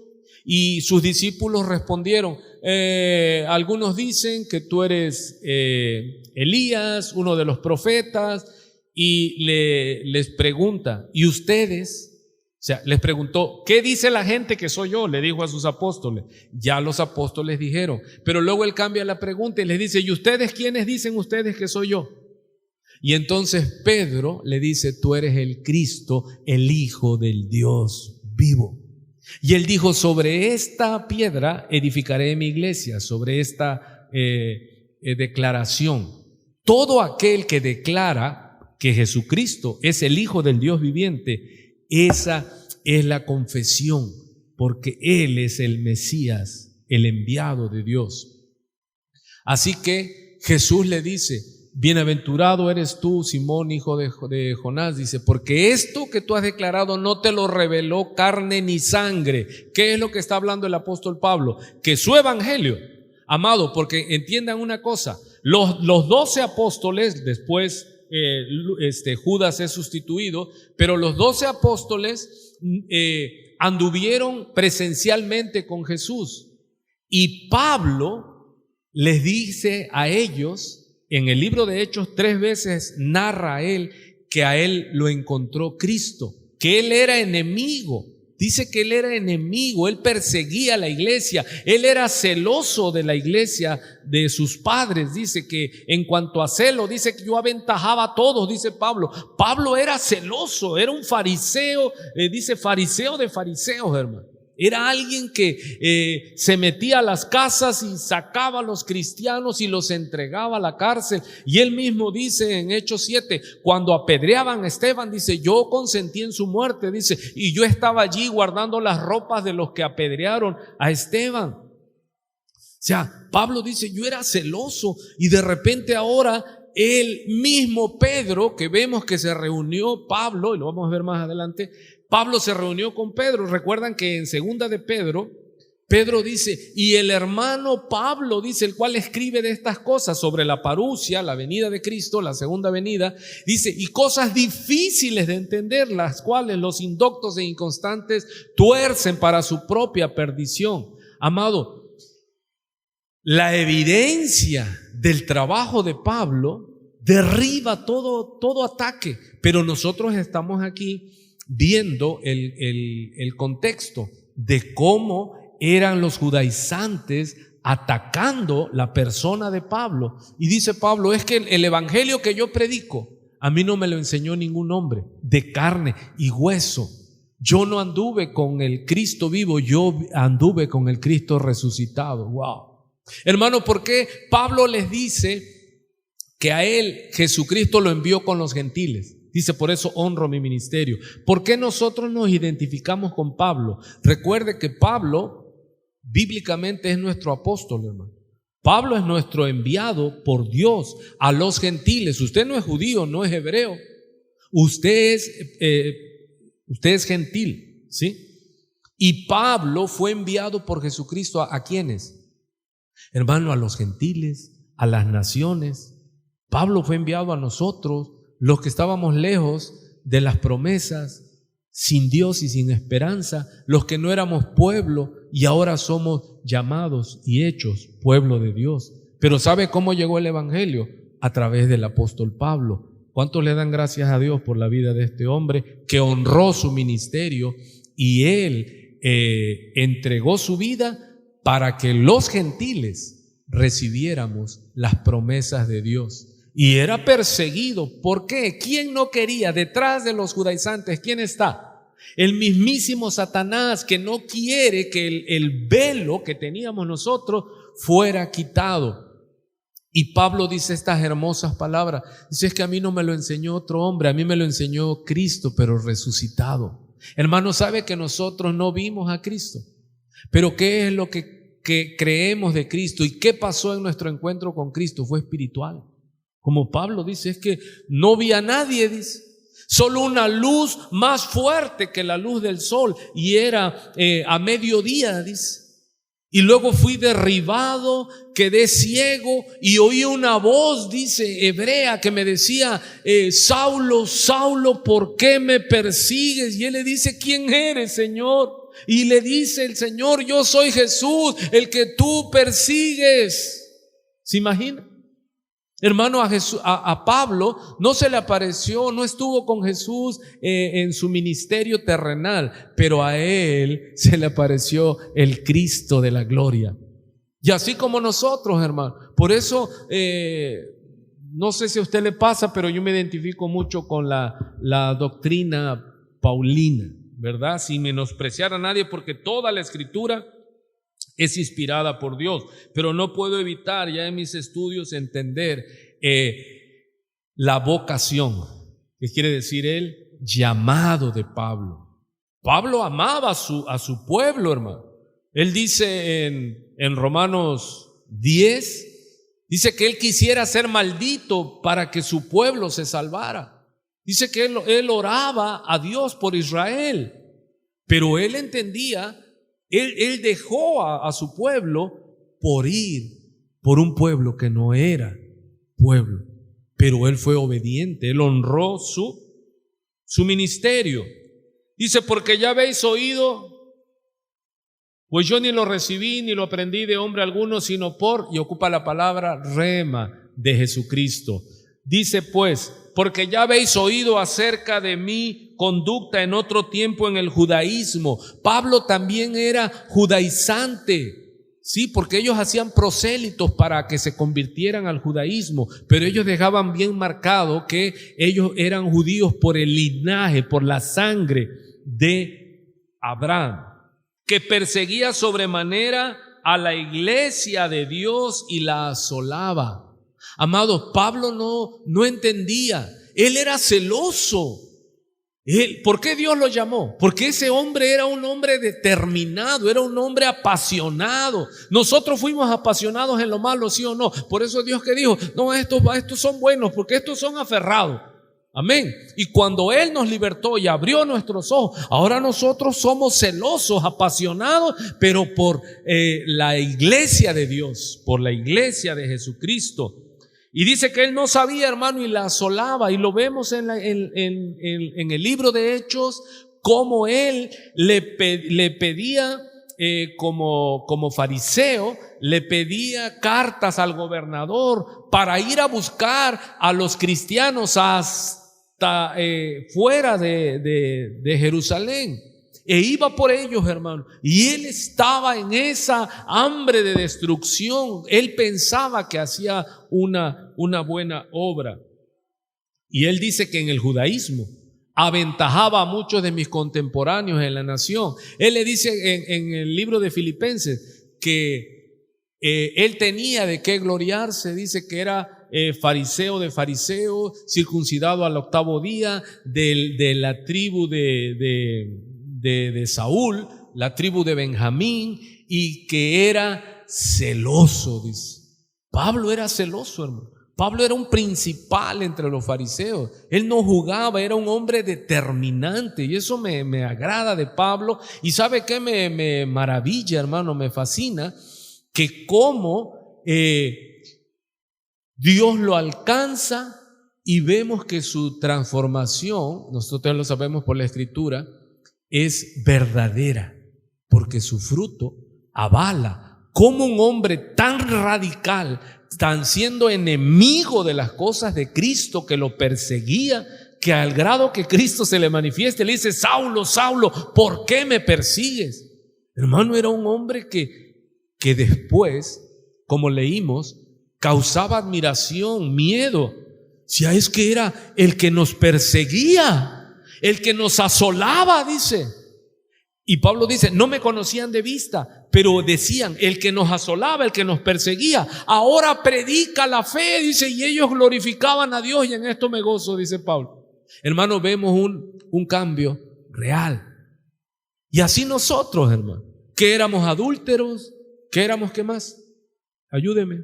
Y sus discípulos respondieron, algunos dicen que tú eres Elías, uno de los profetas, y les pregunta, ¿y ustedes? O sea, les preguntó, ¿qué dice la gente que soy yo? Le dijo a sus apóstoles. Ya los apóstoles dijeron, pero luego él cambia la pregunta y les dice, ¿y ustedes quiénes dicen ustedes que soy yo? Y entonces Pedro le dice, tú eres el Cristo, el Hijo del Dios vivo. Y él dijo, sobre esta piedra edificaré mi iglesia, sobre esta declaración. Todo aquel que declara que Jesucristo es el Hijo del Dios viviente, esa es la confesión, porque Él es el Mesías, el enviado de Dios. Así que Jesús le dice, bienaventurado eres tú, Simón, hijo de Jonás, dice, porque esto que tú has declarado no te lo reveló carne ni sangre. ¿Qué es lo que está hablando el apóstol Pablo? Que su evangelio, amado, porque entiendan una cosa, los 12 apóstoles, después Judas es sustituido, pero los 12 apóstoles anduvieron presencialmente con Jesús. Y Pablo les dice a ellos, en el libro de Hechos 3 veces narra a él que a él lo encontró Cristo, que él era enemigo. Dice que él era enemigo, él perseguía a la iglesia, él era celoso de la iglesia de sus padres. Dice que en cuanto a celo, dice que yo aventajaba a todos, dice Pablo. Pablo era celoso, era un fariseo, dice fariseo de fariseos, hermano. Era alguien que se metía a las casas y sacaba a los cristianos y los entregaba a la cárcel. Y él mismo dice en Hechos 7, cuando apedreaban a Esteban, dice, yo consentí en su muerte, dice, y yo estaba allí guardando las ropas de los que apedrearon a Esteban. O sea, Pablo dice, yo era celoso, y de repente ahora el mismo Pedro, que vemos que se reunió Pablo, y lo vamos a ver más adelante, Pablo se reunió con Pedro. Recuerdan que en segunda de Pedro, Pedro dice, y el hermano Pablo, dice, el cual escribe de estas cosas sobre la parusia, la venida de Cristo, la segunda venida, dice, y cosas difíciles de entender, las cuales los indoctos e inconstantes tuercen para su propia perdición. Amado, la evidencia del trabajo de Pablo derriba todo ataque, pero nosotros estamos aquí viendo el contexto de cómo eran los judaizantes atacando la persona de Pablo. Y dice Pablo, es que el evangelio que yo predico, a mí no me lo enseñó ningún hombre de carne y hueso. Yo no anduve con el Cristo vivo, yo anduve con el Cristo resucitado. Wow. Hermano, ¿por qué Pablo les dice que a él Jesucristo lo envió con los gentiles? Dice, por eso honro mi ministerio. ¿Por qué nosotros nos identificamos con Pablo? Recuerde que Pablo bíblicamente es nuestro apóstol, hermano. Pablo es nuestro enviado por Dios a los gentiles. Usted no es judío, no es hebreo. Usted es gentil, ¿sí? Y Pablo fue enviado por Jesucristo ¿a quiénes? Hermano, a los gentiles, a las naciones. Pablo fue enviado a nosotros, los que estábamos lejos de las promesas, sin Dios y sin esperanza, los que no éramos pueblo y ahora somos llamados y hechos pueblo de Dios. Pero ¿sabe cómo llegó el evangelio? A través del apóstol Pablo. ¿Cuántos le dan gracias a Dios por la vida de este hombre que honró su ministerio y él entregó su vida para que los gentiles recibiéramos las promesas de Dios? Y era perseguido. ¿Por qué? ¿Quién no quería? Detrás de los judaizantes, ¿quién está? El mismísimo Satanás, que no quiere que el velo que teníamos nosotros fuera quitado. Y Pablo dice estas hermosas palabras. Dice, es que a mí no me lo enseñó otro hombre, a mí me lo enseñó Cristo, pero resucitado. Hermano, ¿sabe que nosotros no vimos a Cristo? Pero ¿qué es lo que creemos de Cristo? ¿Y qué pasó en nuestro encuentro con Cristo? Fue espiritual. Como Pablo dice, es que no vi a nadie, dice, solo una luz más fuerte que la luz del sol, y era a mediodía, dice. Y luego fui derribado, quedé ciego y oí una voz, dice, hebrea, que me decía, Saulo, Saulo, ¿por qué me persigues? Y él le dice, ¿quién eres, Señor? Y le dice el Señor, yo soy Jesús, el que tú persigues. ¿Se imagina? Hermano, a Pablo no se le apareció, no estuvo con Jesús en su ministerio terrenal, pero a él se le apareció el Cristo de la gloria. Y así como nosotros, hermano. Por eso, no sé si a usted le pasa, pero yo me identifico mucho con la doctrina paulina, ¿verdad? Sin menospreciar a nadie, porque toda la escritura es inspirada por Dios, pero no puedo evitar ya en mis estudios entender la vocación, que quiere decir el llamado de Pablo. Pablo amaba a su pueblo, hermano. Él dice en Romanos 10, Dice que él quisiera ser maldito para que su pueblo se salvara. Dice que él oraba a Dios por Israel, pero él entendía, él dejó a su pueblo por ir por un pueblo que no era pueblo, pero él fue obediente, él honró su ministerio. Dice, porque ya habéis oído, pues yo ni lo recibí ni lo aprendí de hombre alguno, sino y ocupa la palabra rema, de Jesucristo. Dice pues, porque ya habéis oído acerca de mi conducta en otro tiempo en el judaísmo. Pablo también era judaizante, sí, porque ellos hacían prosélitos para que se convirtieran al judaísmo, pero ellos dejaban bien marcado que ellos eran judíos por el linaje, por la sangre de Abraham, que perseguía sobremanera a la iglesia de Dios y la asolaba. Amados, Pablo no entendía, él era celoso. ¿Por qué Dios lo llamó? Porque ese hombre era un hombre determinado, era un hombre apasionado. Nosotros fuimos apasionados en lo malo, ¿sí o no? Por eso Dios que dijo, no, estos son buenos, porque estos son aferrados. Amén. Y cuando Él nos libertó y abrió nuestros ojos, ahora nosotros somos celosos, apasionados, pero por la iglesia de Dios, por la iglesia de Jesucristo. Y dice que él no sabía, hermano, y la asolaba. Y lo vemos en el libro de Hechos, cómo él le pedía, como fariseo, le pedía cartas al gobernador para ir a buscar a los cristianos hasta fuera de Jerusalén. E iba por ellos, hermano, y él estaba en esa hambre de destrucción. Él pensaba que hacía una buena obra. Y él dice que en el judaísmo aventajaba a muchos de mis contemporáneos en la nación. Él le dice en el libro de Filipenses que él tenía de qué gloriarse. Dice que era fariseo de fariseos, circuncidado al 8º día, de la tribu de Saúl, la tribu de Benjamín, y que era celoso, dice. Pablo era celoso, hermano. Pablo era un principal entre los fariseos. Él no jugaba, era un hombre determinante, y eso me agrada de Pablo. Y ¿sabe qué me maravilla, hermano? Me fascina que cómo Dios lo alcanza, y vemos que su transformación, nosotros lo sabemos por la Escritura, es verdadera, porque su fruto avala cómo un hombre tan radical, tan siendo enemigo de las cosas de Cristo, que lo perseguía, que al grado que Cristo se le manifieste, le dice: Saulo, Saulo, ¿por qué me persigues? Hermano, era un hombre que después, como leímos, causaba admiración, miedo. Si es que era el que nos perseguía, el que nos asolaba, dice. Y Pablo dice: no me conocían de vista, pero decían: el que nos asolaba, el que nos perseguía, ahora predica la fe, dice, y ellos glorificaban a Dios, y en esto me gozo, dice Pablo. Hermano, vemos un cambio real. Y así nosotros, hermano, que éramos adúlteros, que éramos, ¿qué más? Ayúdeme,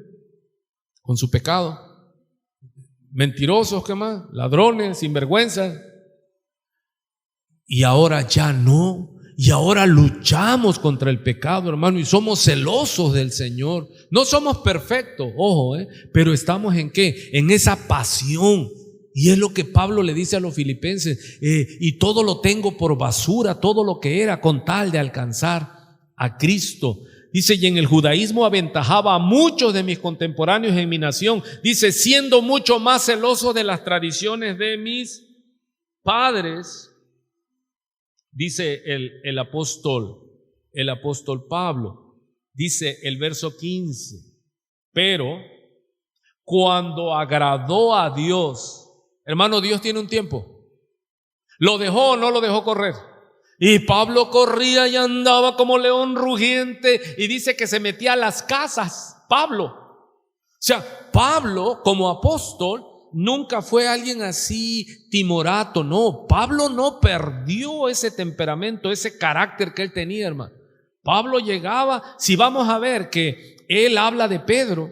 con su pecado, mentirosos, ¿qué más? Ladrones, sinvergüenzas. Y ahora ya no. Y ahora luchamos contra el pecado, hermano, y somos celosos del Señor. No somos perfectos, ojo, pero estamos ¿en qué? En esa pasión. Y es lo que Pablo le dice a los filipenses: y todo lo tengo por basura, todo lo que era, con tal de alcanzar a Cristo. Dice: y en el judaísmo aventajaba a muchos de mis contemporáneos en mi nación. Dice: siendo mucho más celoso de las tradiciones de mis padres. Dice el apóstol Pablo, dice el verso 15: pero cuando agradó a Dios, hermano, Dios tiene un tiempo. ¿Lo dejó o no lo dejó correr? Y Pablo corría y andaba como león rugiente, y dice que se metía a las casas, Pablo. O sea, Pablo como apóstol nunca fue alguien así timorato, no. Pablo no perdió ese temperamento, ese carácter que él tenía, hermano. Pablo llegaba, si vamos a ver que él habla de Pedro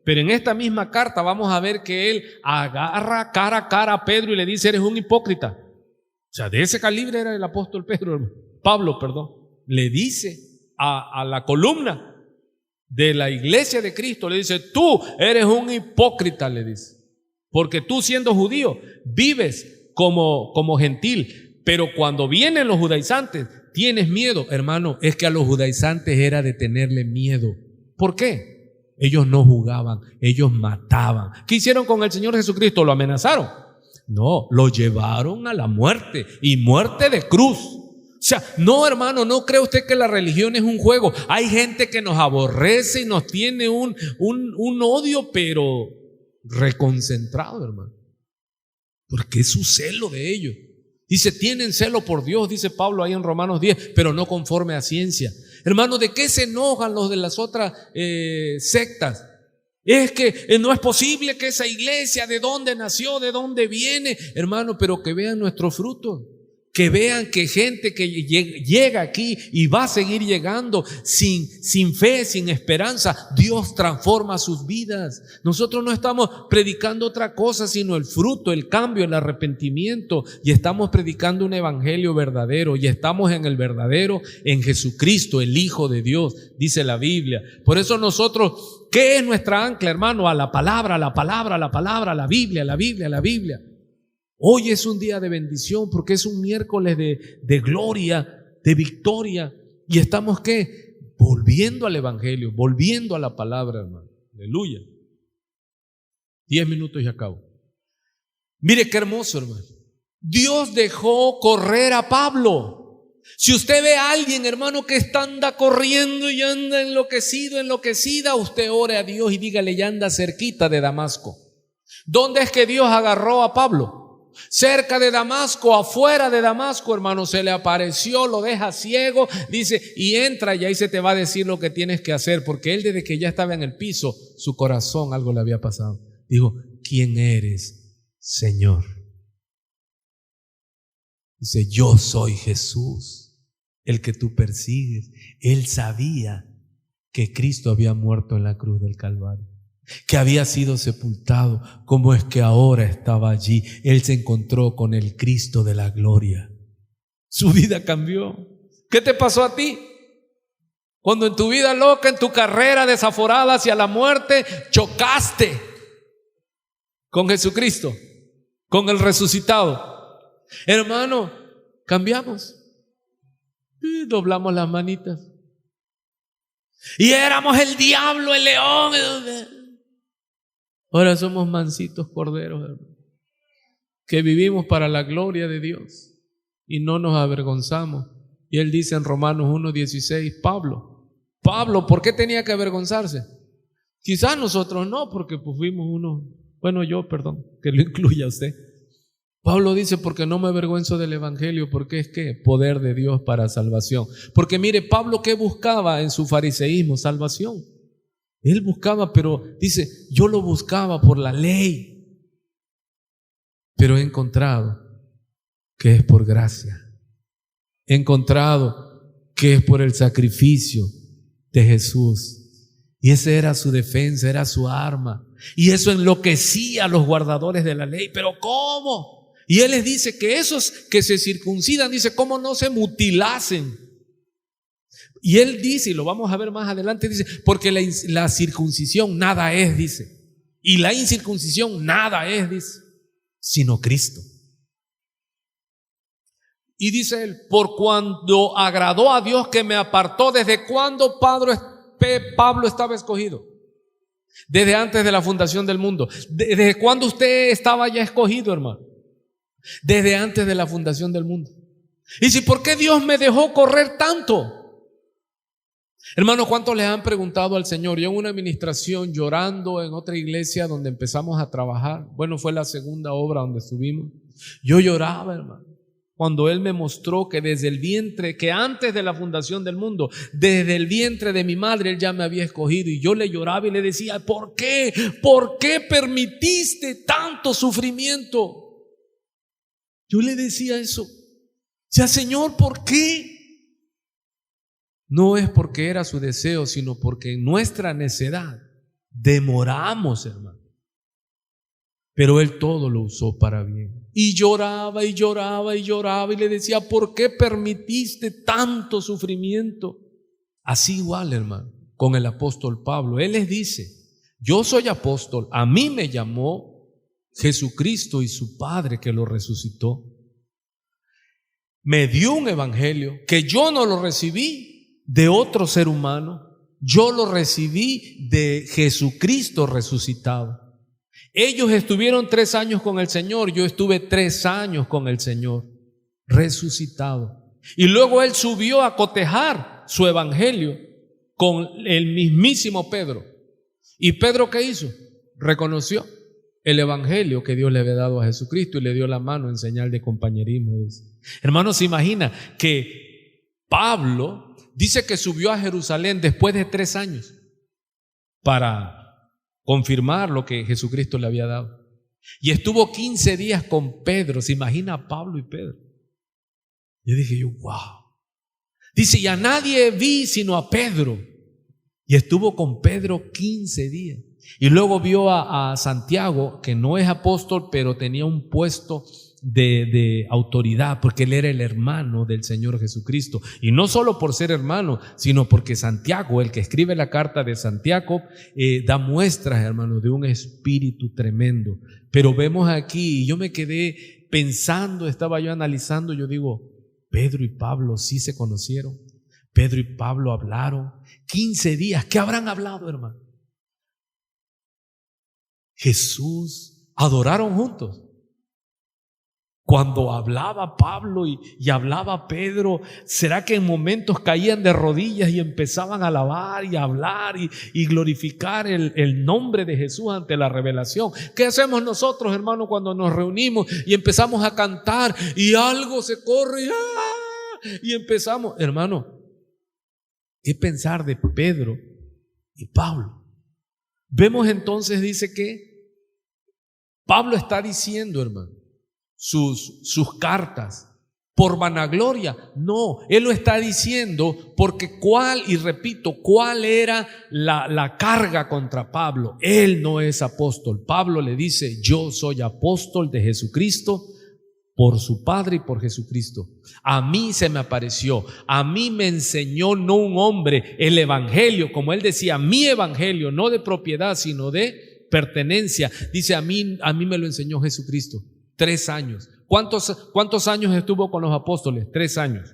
Pero en esta misma carta vamos a ver que él agarra cara a cara a Pedro y le dice: eres un hipócrita. O sea, de ese calibre era el apóstol Pablo, le dice a la columna de la iglesia de Cristo, le dice: tú eres un hipócrita, le dice, porque tú, siendo judío, vives como gentil, pero cuando vienen los judaizantes tienes miedo. Hermano, es que a los judaizantes era de tenerle miedo. ¿Por qué? Ellos no jugaban, ellos mataban. ¿Qué hicieron con el Señor Jesucristo? ¿Lo amenazaron? No, lo llevaron a la muerte, y muerte de cruz. O sea, no, hermano, no cree usted que la religión es un juego. Hay gente que nos aborrece y nos tiene un odio, pero reconcentrado, hermano, porque es su celo de ellos. Dice: tienen celo por Dios, dice Pablo ahí en Romanos 10, pero no conforme a ciencia. Hermano, ¿de qué se enojan los de las otras sectas? Es que no es posible que esa iglesia, ¿de dónde nació? ¿De dónde viene? Hermano, pero que vean nuestro fruto. Que vean que gente que llega aquí y va a seguir llegando sin fe, sin esperanza, Dios transforma sus vidas. Nosotros no estamos predicando otra cosa sino el fruto, el cambio, el arrepentimiento, y estamos predicando un evangelio verdadero, y estamos en el verdadero, en Jesucristo, el Hijo de Dios, dice la Biblia. Por eso nosotros, ¿qué es nuestra ancla, hermano? A la palabra, la palabra, la palabra, la Biblia, la Biblia, la Biblia. Hoy es un día de bendición porque es un miércoles de gloria, de victoria. Y estamos, ¿qué? Volviendo al evangelio, volviendo a la palabra, hermano. Aleluya. 10 minutos y acabo. Mire qué hermoso, hermano. Dios dejó correr a Pablo. Si usted ve a alguien, hermano, que anda corriendo y anda enloquecida, usted ore a Dios y dígale: ya anda cerquita de Damasco. ¿Dónde es que Dios agarró a Pablo? Cerca de Damasco, afuera de Damasco, hermano. Se le apareció, lo deja ciego, dice, y entra, y ahí se te va a decir lo que tienes que hacer, porque él, desde que ya estaba en el piso, su corazón algo le había pasado. Dijo: ¿quién eres, Señor? Dice: yo soy Jesús, el que tú persigues. Él sabía que Cristo había muerto en la cruz del Calvario, que había sido sepultado. ¿Cómo es que ahora estaba allí? Él se encontró con el Cristo de la gloria. Su vida cambió. ¿Qué te pasó a ti? Cuando en tu vida loca, en tu carrera desaforada hacia la muerte, chocaste con Jesucristo, con el resucitado. Hermano, cambiamos. Y doblamos las manitas. Y éramos el diablo, el león. Ahora somos mansitos corderos, hermano, que vivimos para la gloria de Dios y no nos avergonzamos. Y él dice en Romanos 1:16, Pablo, ¿por qué tenía que avergonzarse? Quizás nosotros no, porque pues fuimos que lo incluya usted. Pablo dice: porque no me avergüenzo del evangelio, porque es que poder de Dios para salvación. Porque mire, Pablo, ¿qué buscaba en su fariseísmo? Salvación. Él buscaba, pero dice: yo lo buscaba por la ley, pero he encontrado que es por gracia. He encontrado que es por el sacrificio de Jesús. Y esa era su defensa, era su arma. Y eso enloquecía a los guardadores de la ley. ¿Pero cómo? Y él les dice que esos que se circuncidan, dice, ¿cómo no se mutilasen? Y él dice, y lo vamos a ver más adelante, dice, porque la circuncisión nada es, dice, y la incircuncisión nada es, dice, sino Cristo. Y dice él: por cuando agradó a Dios que me apartó. ¿Desde cuándo Pablo estaba escogido? Desde antes de la fundación del mundo. ¿Desde cuándo usted estaba ya escogido, hermano? Desde antes de la fundación del mundo. Y si, ¿por qué Dios me dejó correr tanto? Hermanos, ¿cuántos les han preguntado al Señor? Yo en una administración, llorando en otra iglesia donde empezamos a trabajar, fue la segunda obra donde estuvimos, yo lloraba, hermano, cuando Él me mostró que desde el vientre, que antes de la fundación del mundo, desde el vientre de mi madre, Él ya me había escogido. Y yo le lloraba y le decía: ¿por qué? ¿Por qué permitiste tanto sufrimiento? Yo le decía eso. Señor, ¿por qué? No es porque era su deseo, sino porque en nuestra necedad Demoramos, hermano. Pero Él todo lo usó para bien. Y lloraba y lloraba y lloraba y le decía, ¿por qué permitiste tanto sufrimiento? Así igual, hermano, con el apóstol Pablo. Él les dice, yo soy apóstol, a mí me llamó Jesucristo y su Padre que lo resucitó. Me dio un evangelio que yo no lo recibí de otro ser humano, yo lo recibí de Jesucristo resucitado. Ellos estuvieron 3 años con el Señor, yo estuve 3 años con el Señor, resucitado. Y luego Él subió a cotejar su evangelio con el mismísimo Pedro. ¿Y Pedro qué hizo? Reconoció el evangelio que Dios le había dado a Jesucristo y le dio la mano en señal de compañerismo. Hermanos, se imagina que Pablo dice que subió a Jerusalén después de 3 años para confirmar lo que Jesucristo le había dado. Y estuvo 15 días con Pedro. Se imagina a Pablo y Pedro. Yo dije wow. Dice, y a nadie vi sino a Pedro. Y estuvo con Pedro 15 días. Y luego vio a Santiago, que no es apóstol, pero tenía un puesto de autoridad, porque él era el hermano del Señor Jesucristo. Y no solo por ser hermano, sino porque Santiago, el que escribe la carta de Santiago, da muestras, hermano, de un espíritu tremendo. Pero vemos aquí, y yo me quedé pensando, estaba yo analizando, yo digo, Pedro y Pablo sí se conocieron. Pedro y Pablo hablaron 15 días. ¿Qué habrán hablado, hermano? Jesús, adoraron juntos. Cuando hablaba Pablo y hablaba Pedro, ¿será que en momentos caían de rodillas y empezaban a alabar y a hablar y glorificar el nombre de Jesús ante la revelación? ¿Qué hacemos nosotros, hermano, cuando nos reunimos y empezamos a cantar y algo se corre y empezamos? Hermano, ¿qué pensar de Pedro y Pablo? Vemos entonces, dice que Pablo está diciendo, hermano, sus cartas por vanagloria. No, él lo está diciendo porque cuál era la carga contra Pablo. Él no es apóstol. Pablo le dice, yo soy apóstol de Jesucristo por su Padre y por Jesucristo. A mí se me apareció, a mí me enseñó no un hombre el evangelio, como él decía, mi evangelio, no de propiedad, sino de pertenencia. Dice, a mí me lo enseñó Jesucristo. 3 años. ¿Cuántos años estuvo con los apóstoles? 3 años.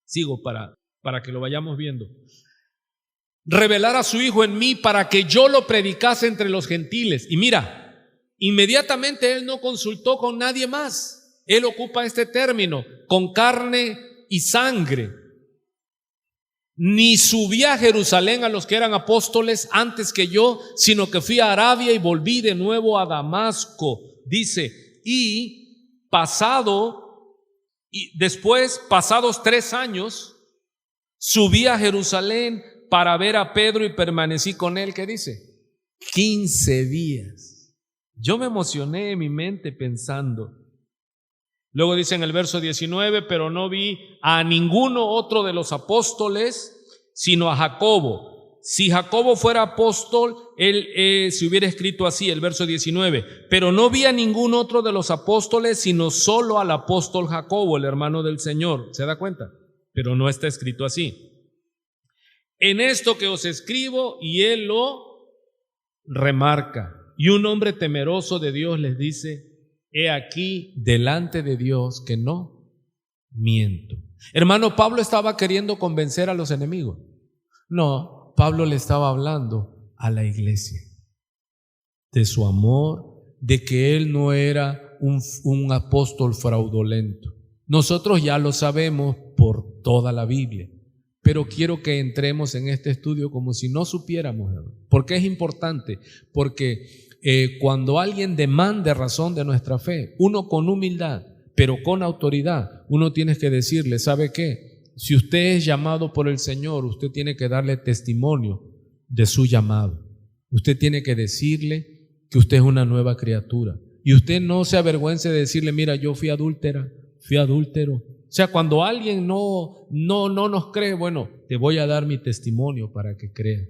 Sigo para que lo vayamos viendo. Revelar a su Hijo en mí para que yo lo predicase entre los gentiles. Y mira, inmediatamente él no consultó con nadie más. Él ocupa este término, con carne y sangre. Ni subí a Jerusalén a los que eran apóstoles antes que yo, sino que fui a Arabia y volví de nuevo a Damasco. Dice, después, pasados 3 años, subí a Jerusalén para ver a Pedro y permanecí con él. ¿Qué dice? 15 días. Yo me emocioné en mi mente pensando. Luego dice en el verso 19, pero no vi a ninguno otro de los apóstoles, sino a Jacobo. Si Jacobo fuera apóstol, él se hubiera escrito así, el verso 19, pero no vi a ningún otro de los apóstoles, sino solo al apóstol Jacobo, el hermano del Señor. ¿Se da cuenta? Pero no está escrito así. En esto que os escribo, y él lo remarca. Y un hombre temeroso de Dios les dice, he aquí delante de Dios que no miento. Hermano, Pablo estaba queriendo convencer a los enemigos. No, Pablo le estaba hablando a la iglesia de su amor, de que él no era un apóstol fraudulento. Nosotros ya lo sabemos por toda la Biblia, pero quiero que entremos en este estudio como si no supiéramos. ¿Por qué es importante? Porque cuando alguien demande razón de nuestra fe, uno con humildad, pero con autoridad, uno tiene que decirle, ¿sabe qué? Si usted es llamado por el Señor, usted tiene que darle testimonio de su llamado. Usted tiene que decirle que usted es una nueva criatura. Y usted no se avergüence de decirle, mira, yo fui adúltero. O sea, cuando alguien no nos cree, bueno, te voy a dar mi testimonio para que crea.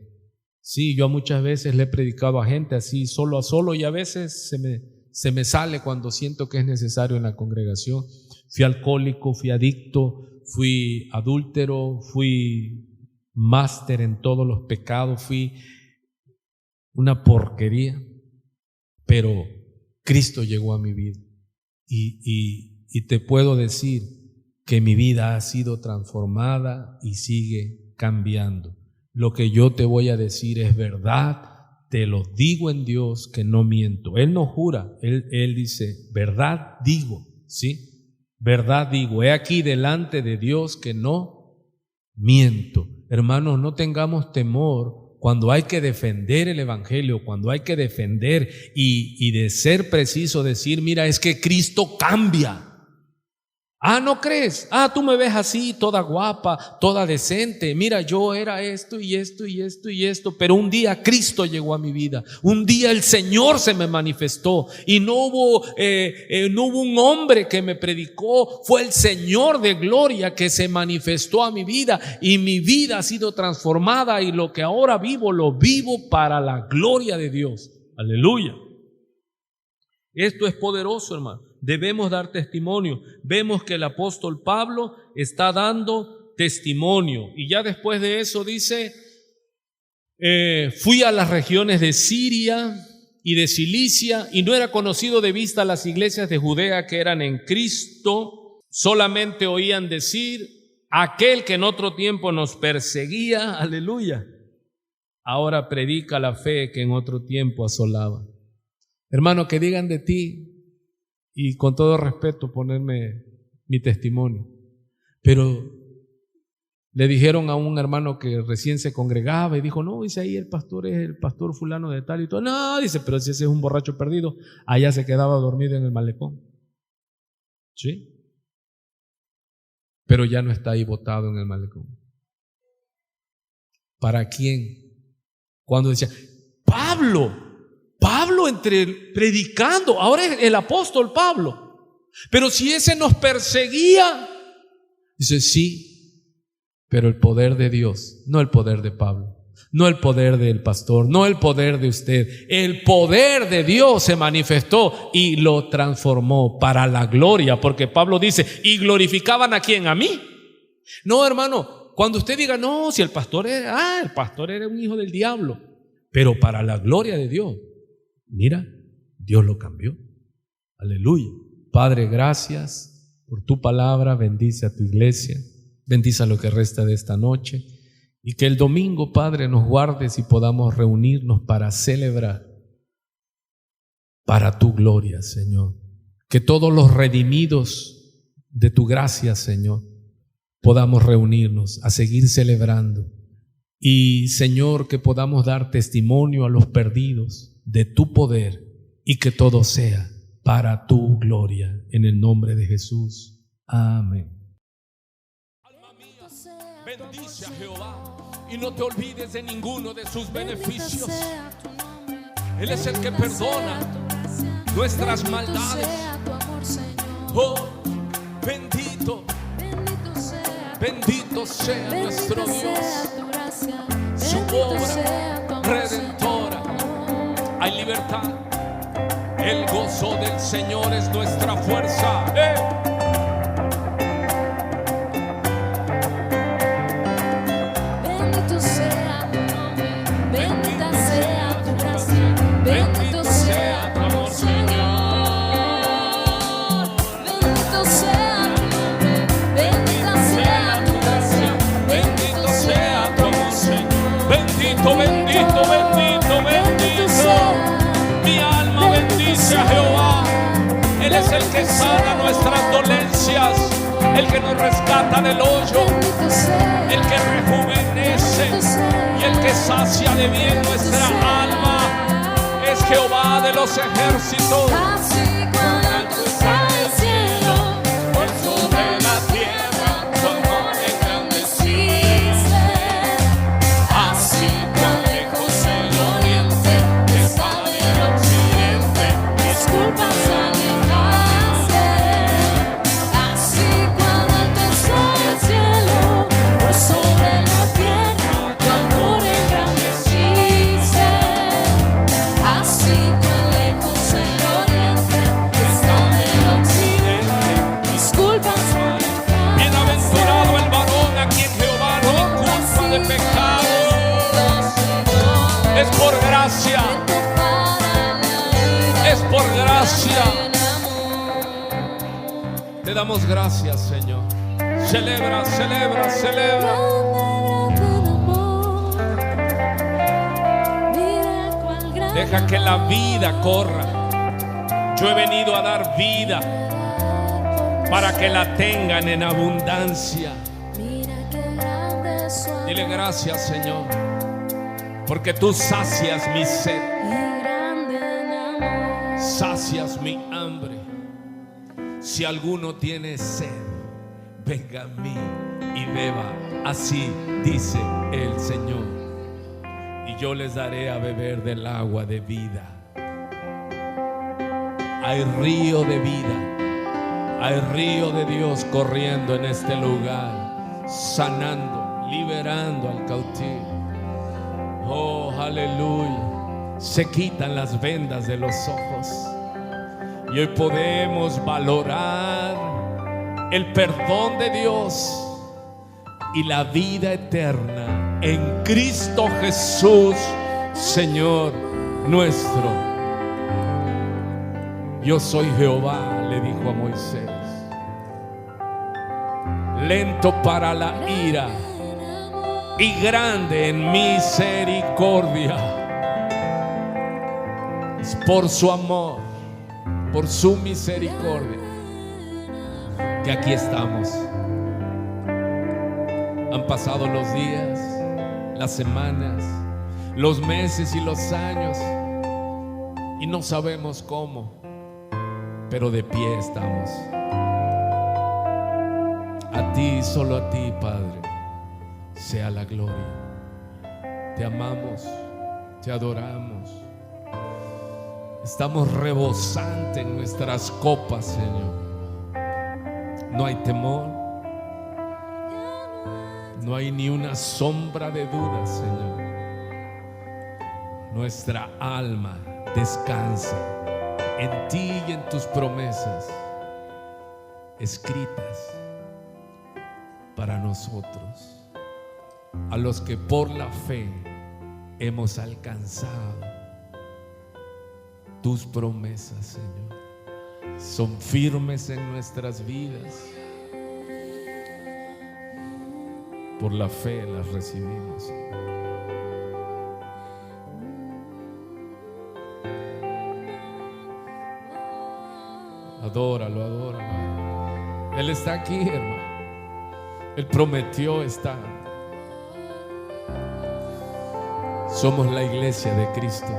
Sí, yo muchas veces le he predicado a gente así, solo a solo, y a veces se me sale cuando siento que es necesario en la congregación. Fui alcohólico, fui adicto, fui adúltero, fui máster en todos los pecados, fui una porquería, pero Cristo llegó a mi vida y te puedo decir que mi vida ha sido transformada y sigue cambiando. Lo que yo te voy a decir es verdad, te lo digo en Dios que no miento. Él no jura, Él dice, verdad digo, ¿sí? Verdad digo, he aquí delante de Dios que no miento. Hermanos, no tengamos temor cuando hay que defender el evangelio, cuando hay que defender y de ser preciso decir, mira, es que Cristo cambia. Ah, ¿no crees? Ah, tú me ves así, toda guapa, toda decente. Mira, yo era esto y esto y esto y esto, pero un día Cristo llegó a mi vida. Un día el Señor se me manifestó y no hubo un hombre que me predicó. Fue el Señor de gloria que se manifestó a mi vida y mi vida ha sido transformada y lo que ahora vivo, lo vivo para la gloria de Dios. Aleluya. Esto es poderoso, hermano. Debemos dar testimonio. Vemos que el apóstol Pablo está dando testimonio. Y ya después de eso dice, fui a las regiones de Siria y de Cilicia y no era conocido de vista las iglesias de Judea que eran en Cristo. Solamente oían decir, aquel que en otro tiempo nos perseguía, aleluya, ahora predica la fe que en otro tiempo asolaba. Hermano, que digan de ti, y con todo respeto ponerme mi testimonio, pero le dijeron a un hermano que recién se congregaba y dijo, no, dice ahí el pastor es el pastor fulano de tal y todo. No, dice, pero si ese es un borracho perdido, allá se quedaba dormido en el malecón. ¿Sí? Pero ya no está ahí botado en el malecón. ¿Para quién? Cuando decía, Pablo predicando, ahora es el apóstol Pablo, pero si ese nos perseguía, dice sí, pero el poder de Dios, no el poder de Pablo, no el poder del pastor, no el poder de usted, el poder de Dios se manifestó y lo transformó para la gloria, porque Pablo dice, ¿y glorificaban a quién? ¿A mí? No, hermano, cuando usted diga, no, si el pastor era un hijo del diablo, pero para la gloria de Dios. Mira, Dios lo cambió. Aleluya. Padre, gracias por tu palabra. Bendice a tu iglesia. Bendice a lo que resta de esta noche. Y que el domingo, Padre, nos guardes y podamos reunirnos para celebrar para tu gloria, Señor. Que todos los redimidos de tu gracia, Señor, podamos reunirnos a seguir celebrando. Y, Señor, que podamos dar testimonio a los perdidos de tu poder y que todo sea para tu gloria, en el nombre de Jesús. Amén. Alma mía, bendice a Jehová y no te olvides de ninguno de sus beneficios. Él es el que perdona nuestras maldades. Oh, bendito sea nuestro Dios, su obra redentora. Hay libertad. El gozo del Señor es nuestra fuerza. Bendito sea tu nombre, bendita sea tu gracia, bendito sea tu amor, Señor. Bendito sea tu nombre, bendita sea tu gracia, bendito sea tu amor, Señor. Bendito, bendito, bendito, bendito. Mi alma bendice a Jehová. Él es el que sana nuestras dolencias, el que nos rescata del hoyo, el que rejuvenece y el que sacia de bien nuestra alma. Es Jehová de los ejércitos. Así cuando alto está el cielo, por sobre la tierra, tu amor engrandeciste. Así cuán lejos el oriente está del occidente, mis culpas alejaste. Así cuando alto está el cielo, por sobre la tierra, tu amor engrandeciste. gracia. Es por gracia. Te damos gracias, Señor. Celebra, celebra, celebra. Deja que la vida corra. Yo he venido a dar vida para que la tengan en abundancia. Dile gracias, Señor, porque tú sacias mi sed, sacias mi hambre. Si alguno tiene sed, venga a mí y beba. Así dice el Señor, y yo les daré a beber del agua de vida. Hay río de vida, hay río de Dios corriendo en este lugar, sanando, liberando al cautivo. Oh, aleluya. Se quitan las vendas de los ojos y hoy podemos valorar el perdón de Dios y la vida eterna en Cristo Jesús, Señor nuestro. Yo soy Jehová, le dijo a Moisés, lento para la ira y grande en misericordia. Es por su amor, por su misericordia, que aquí estamos. Han pasado los días, las semanas, los meses y los años, y no sabemos cómo, pero de pie estamos. A ti, solo a ti, Padre, sea la gloria. Te amamos, te adoramos. Estamos rebosantes en nuestras copas, Señor. No hay temor, no hay ni una sombra de duda, Señor. Nuestra alma descansa en ti y en tus promesas escritas para nosotros, a los que por la fe hemos alcanzado tus promesas, Señor. Son firmes en nuestras vidas. Por la fe las recibimos, Señor. Adóralo, adóralo. Él está aquí, hermano. Él prometió estar. Somos la iglesia de Cristo.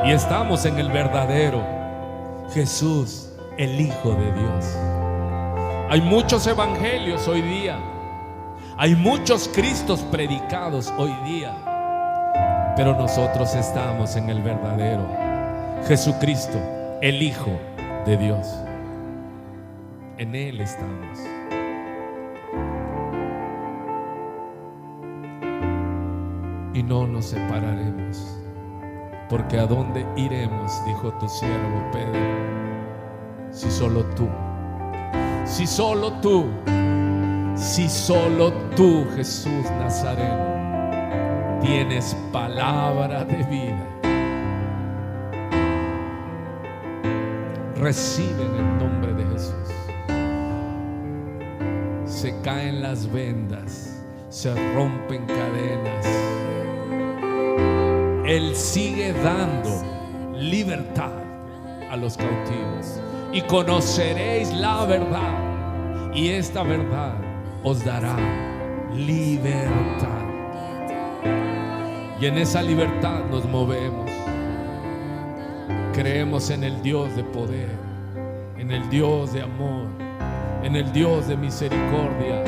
Y estamos en el verdadero Jesús, el Hijo de Dios. Hay muchos evangelios hoy día. Hay muchos Cristos predicados hoy día. Pero nosotros estamos en el verdadero Jesucristo, el Hijo de Dios. En Él estamos. Y no nos separaremos. Porque ¿a dónde iremos?, dijo tu siervo Pedro, si solo tú, si solo tú, si solo tú, Jesús Nazareno, tienes palabra de vida. Recibe en el nombre de Jesús. Se caen las vendas, se rompen cadenas. Él sigue dando libertad a los cautivos. Y conoceréis la verdad, y esta verdad os dará libertad. Y en esa libertad nos movemos. Creemos en el Dios de poder, en el Dios de amor, en el Dios de misericordia,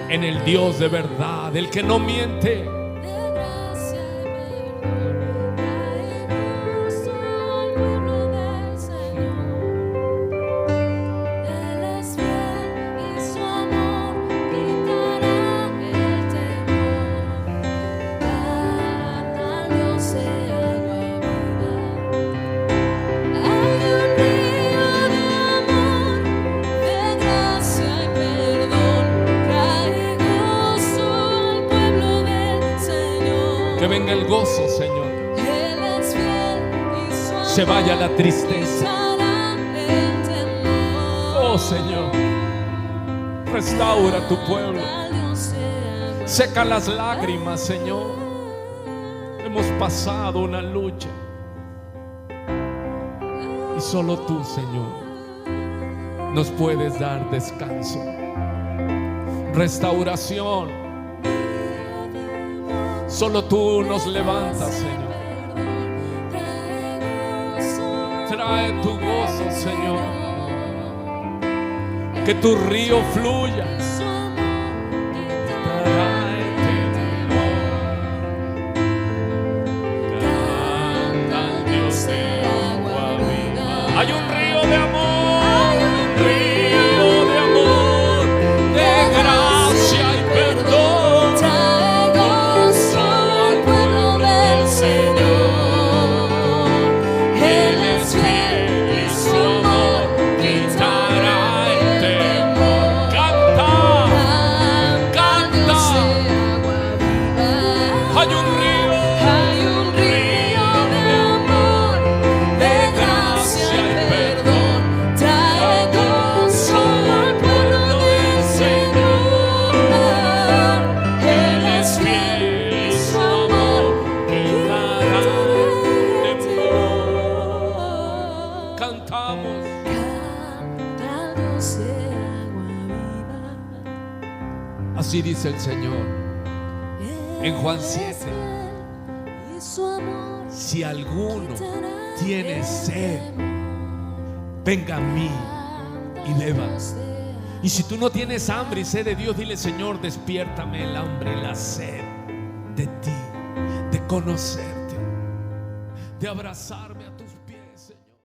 en el Dios de verdad, el que no miente. Que venga el gozo, Señor. Él es fiel y su amor Se vaya la tristeza. quitará el temor. Oh, Señor, restaura tu pueblo. Al Dios sea Seca las lágrimas, Señor. Hemos pasado una lucha y solo tú, Señor, nos puedes dar descanso, restauración. Solo tú nos levantas, Señor. Trae tu gozo, Señor. Que tu río fluya. su amor Trae canta al Dios de agua viva. Hay un río de amor, un río de amor, de gracia y perdón. trae gozo al pueblo del Señor. Él es fiel y su amor quitará el temor. Canta, Canta canta. agua viva. Hay un río de amor, de gracia y perdón. Trae gozo al pueblo del Señor. Él es fiel y su amor quitará el temor. cantamos. Canta al Dios de agua viva. Así dice el Señor. En Juan Él es 7. fiel y su amor Si alguno quitará tiene el sed, temor. venga a mí y beba. Dios de Y si tú no tienes hambre y sed de Dios, dile: Señor, despiértame el hambre y la sed de ti, de conocerte, de abrazarme a